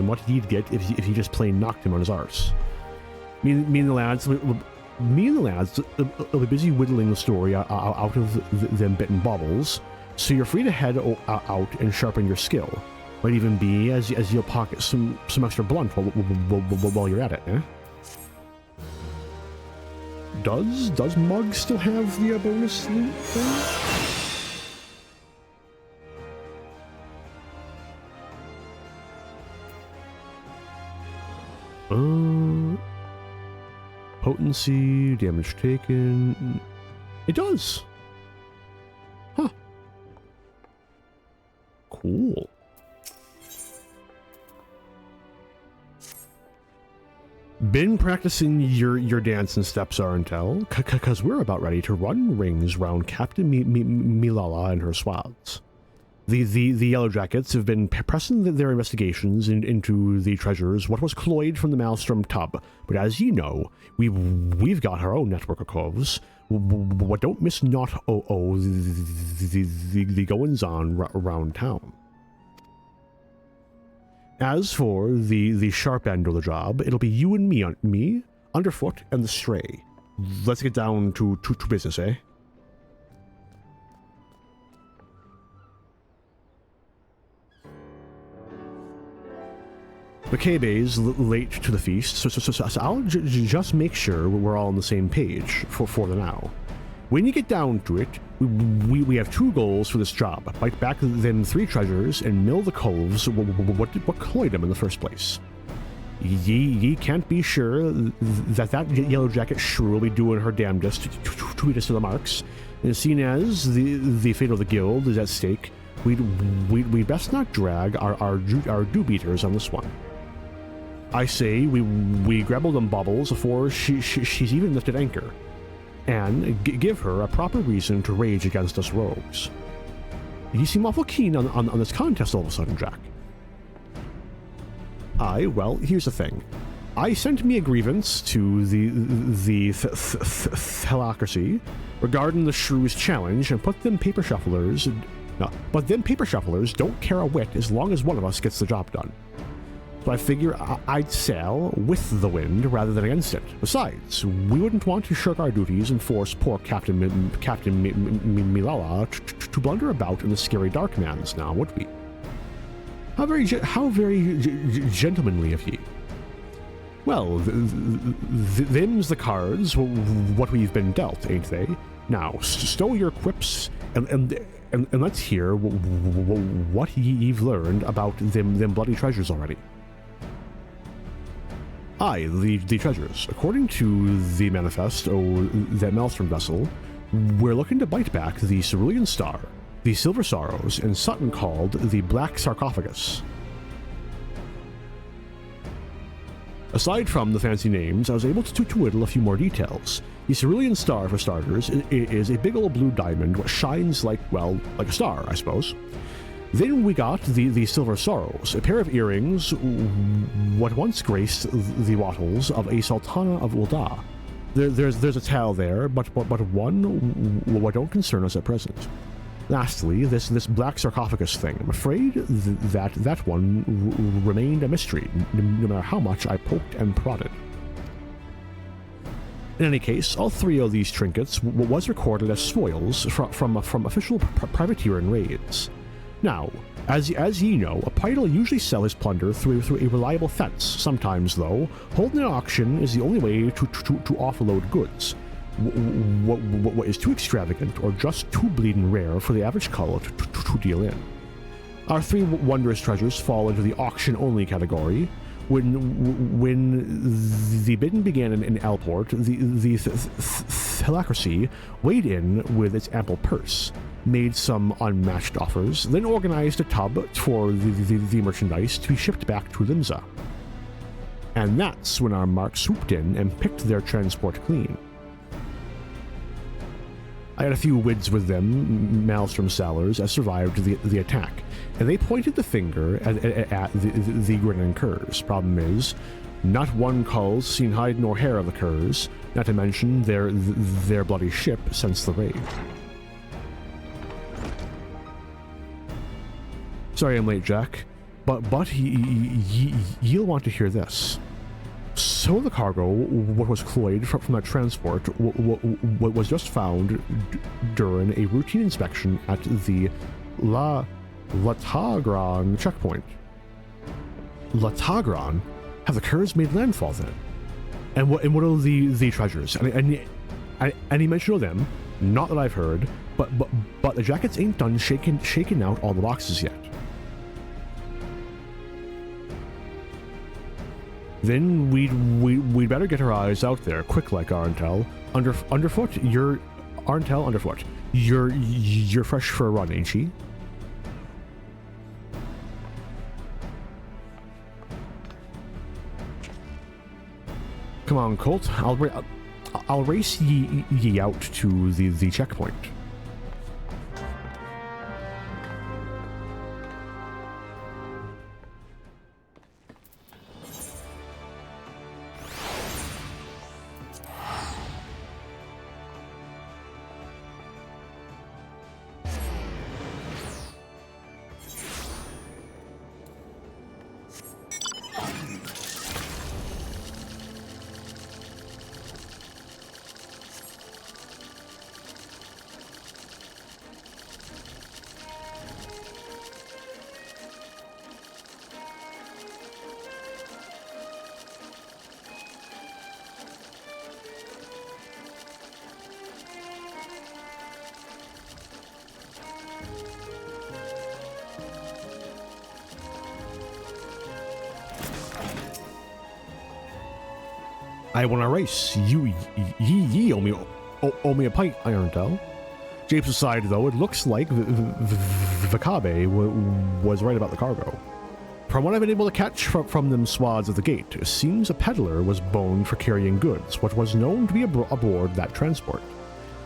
what he'd get if you just plain knocked him on his arse. Me and the lads will be busy whittling the story out of them bitten baubles, so you're free to head out and sharpen your skill. Might even be as you'll pocket some extra blunt while you're at it, eh? Does Mug still have the bonus loot thing? Potency, damage taken. It does. Huh. Cool. Been practicing your dance and steps, Arentel, cause we're about ready to run rings round Captain Milala and her swads. The Yellow Jackets have been pressing their investigations into the treasures what was cloyed from the Maelstrom tub, but as ye know, we've got our own network of coves. What don't miss not the goings on around town. As for the sharp end of the job, it'll be you and me, Underfoot, and the Stray. Let's get down to business, eh? McCabe's late to the feast, so I'll just make sure we're all on the same page for the now. When you get down to it, we have two goals for this job: bite back them 3 treasures and mill the coves what cloyed them in the first place. Ye can't be sure that Yellow Jacket sure will be doing her damnedest to beat us to the marks, and seeing as the fate of the guild is at stake, we'd best not drag our do-beaters on this one. I say we grapple them baubles before she's even lifted anchor, and give her a proper reason to rage against us rogues. You seem awful keen on this contest all of a sudden, Jack. Well, here's the thing. I sent me a grievance to the Thelocracy regarding the Shrew's challenge and put them paper shufflers... No, but them paper shufflers don't care a whit as long as one of us gets the job done. So I figure I'd sail with the wind rather than against it. Besides, we wouldn't want to shirk our duties and force poor Captain Milala to blunder about in the scary dark man's now, would we? How very gentlemanly of ye. Well, them's the cards, what we've been dealt, ain't they? Now, stow your quips and let's hear what ye've learned about them bloody treasures already. Aye, the treasures. According to the manifest that Maelstrom vessel, we're looking to bite back the Cerulean Star, the Silver Sorrows, and Sutton called the Black Sarcophagus. Aside from the fancy names, I was able to whittle a few more details. The Cerulean Star, for starters, is a big old blue diamond what shines like a star, I suppose. Then we got the Silver Sorrows, a pair of earrings what once graced the wattles of a Sultana of Ul'dah. There's a tale there, but one what don't concern us at present. Lastly, this black sarcophagus thing. I'm afraid that one remained a mystery, no matter how much I poked and prodded. In any case, all 3 of these trinkets was recorded as spoils from official privateering raids. Now, as ye know, a pirate will usually sell his plunder through a reliable fence. Sometimes, though, holding an auction is the only way to offload goods. What is too extravagant or just too bleeding rare for the average cull to deal in. Our three wondrous treasures fall into the auction-only category. When the bidding began in Alport, the Thalaccracy weighed in with its ample purse, made some unmatched offers, then organized a tub for the merchandise to be shipped back to Limsa. And that's when our mark swooped in and picked their transport clean. I had a few wids with them, Maelstrom Salers, as survived the attack, and they pointed the finger at the grinning curs. Problem is, not one cull's seen hide nor hair of the curs, not to mention their bloody ship since the raid. Sorry I'm late, Jack, but you'll want to hear this. Some of the cargo, what was cloyed from that transport, what was just found during a routine inspection at the Latagran checkpoint. Latagran? Have the curs made landfall then? And what are the treasures? And he mentioned them, not that I've heard, but the jackets ain't done shaking out all the boxes yet. Then we'd better get our eyes out there, quick like Arntel. Underfoot, Arntel underfoot. You're fresh for a run, ain't she? Come on, Colt. I'll race ye out to the checkpoint. I want to race. Ye owe me a pint, Irontel. Japes aside, though, it looks like Vikabe was right about the cargo. From what I've been able to catch from them swads at the gate, it seems a peddler was boned for carrying goods, what was known to be aboard that transport.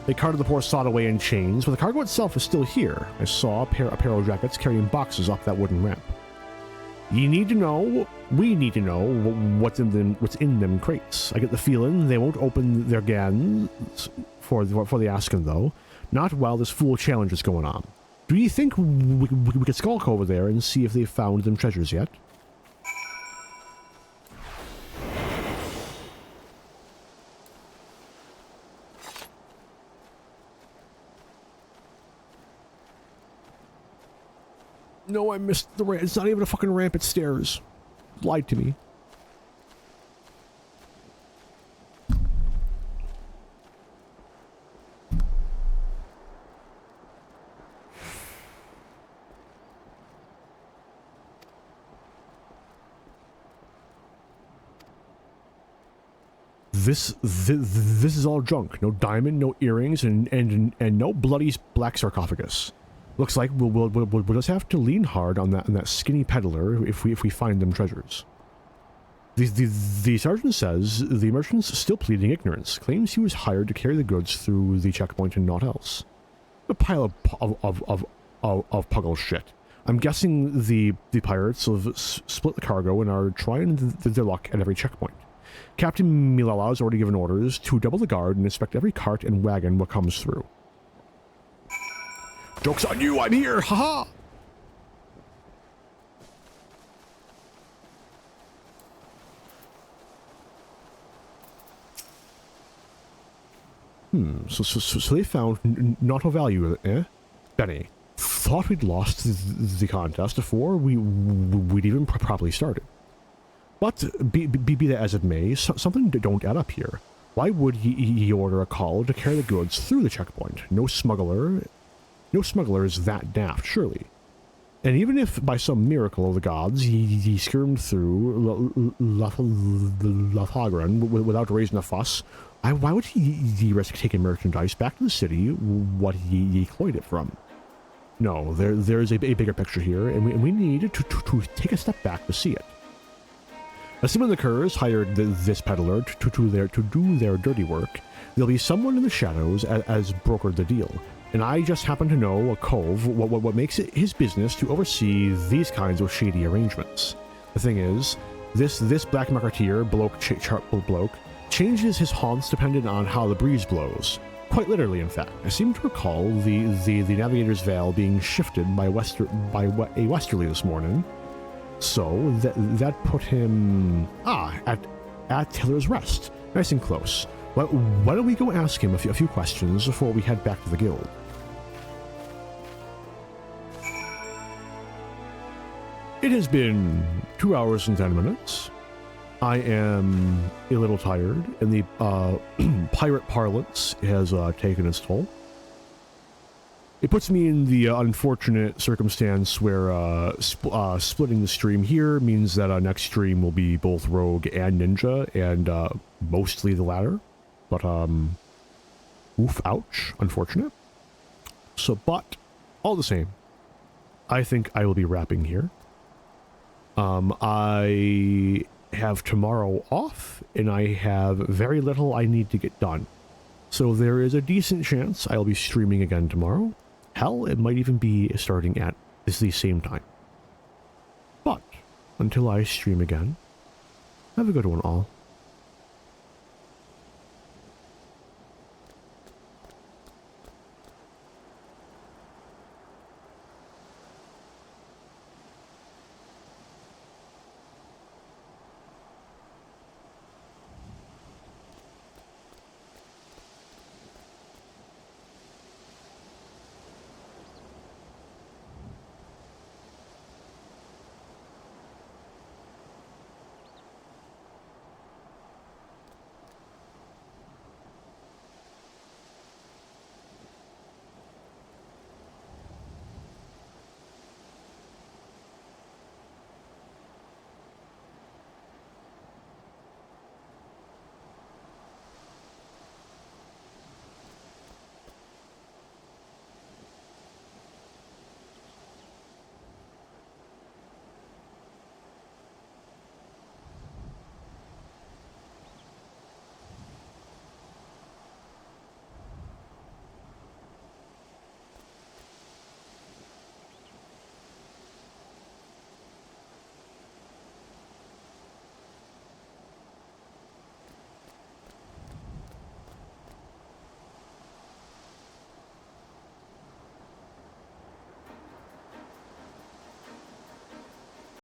They carted the poor sod away in chains, but the cargo itself is still here. I saw a pair of apparel jackets carrying boxes up that wooden ramp. We need to know what's in them crates. I get the feeling they won't open their gans for the asking, though. Not while this fool challenge is going on. Do you think we could skulk over there and see if they've found them treasures yet? No, I missed the ramp. It's not even a fucking ramp, it's stairs. Lied to me. This is all junk. No diamond, no earrings, and no bloody black sarcophagus. Looks like we'll just have to lean hard on that skinny peddler if we find them treasures. The sergeant says the merchant's still pleading ignorance, claims he was hired to carry the goods through the checkpoint and not else. A pile of puggle shit. I'm guessing the pirates have split the cargo and are trying their luck at every checkpoint. Captain Milala has already given orders to double the guard and inspect every cart and wagon what comes through. Joke's on you, I'm here, haha! So they found not a value, eh? Benny, thought we'd lost the contest before we'd even properly started. But be that as it may, something don't add up here. Why would he order a call to carry the goods through the checkpoint? No smuggler is that daft, surely. And even if by some miracle of the gods he skirmed through Lothagrun without raising a fuss, why would he risk taking merchandise back to the city what he cloyed it from? No, there's a bigger picture here, and we need to take a step back to see it. Assuming the Curs hired this peddler to do their dirty work, there'll be someone in the shadows as brokered the deal. And I just happen to know a cove what makes it his business to oversee these kinds of shady arrangements. The thing is, this black marketeer bloke changes his haunts depending on how the breeze blows. Quite literally, in fact. I seem to recall the Navigator's Veil being shifted by a westerly this morning. So that put him at Taylor's Rest, nice and close. Why don't we go ask him a few questions before we head back to the guild? It has been 2 hours and 10 minutes. I am a little tired, and the pirate parlance has taken its toll. It puts me in the unfortunate circumstance where splitting the stream here means that next stream will be both Rogue and Ninja, and mostly the latter. But, oof, ouch, unfortunate. So, but, all the same, I think I will be wrapping here. I have tomorrow off, and I have very little I need to get done. So there is a decent chance I'll be streaming again tomorrow. Hell, it might even be starting at the same time. But, until I stream again, have a good one all.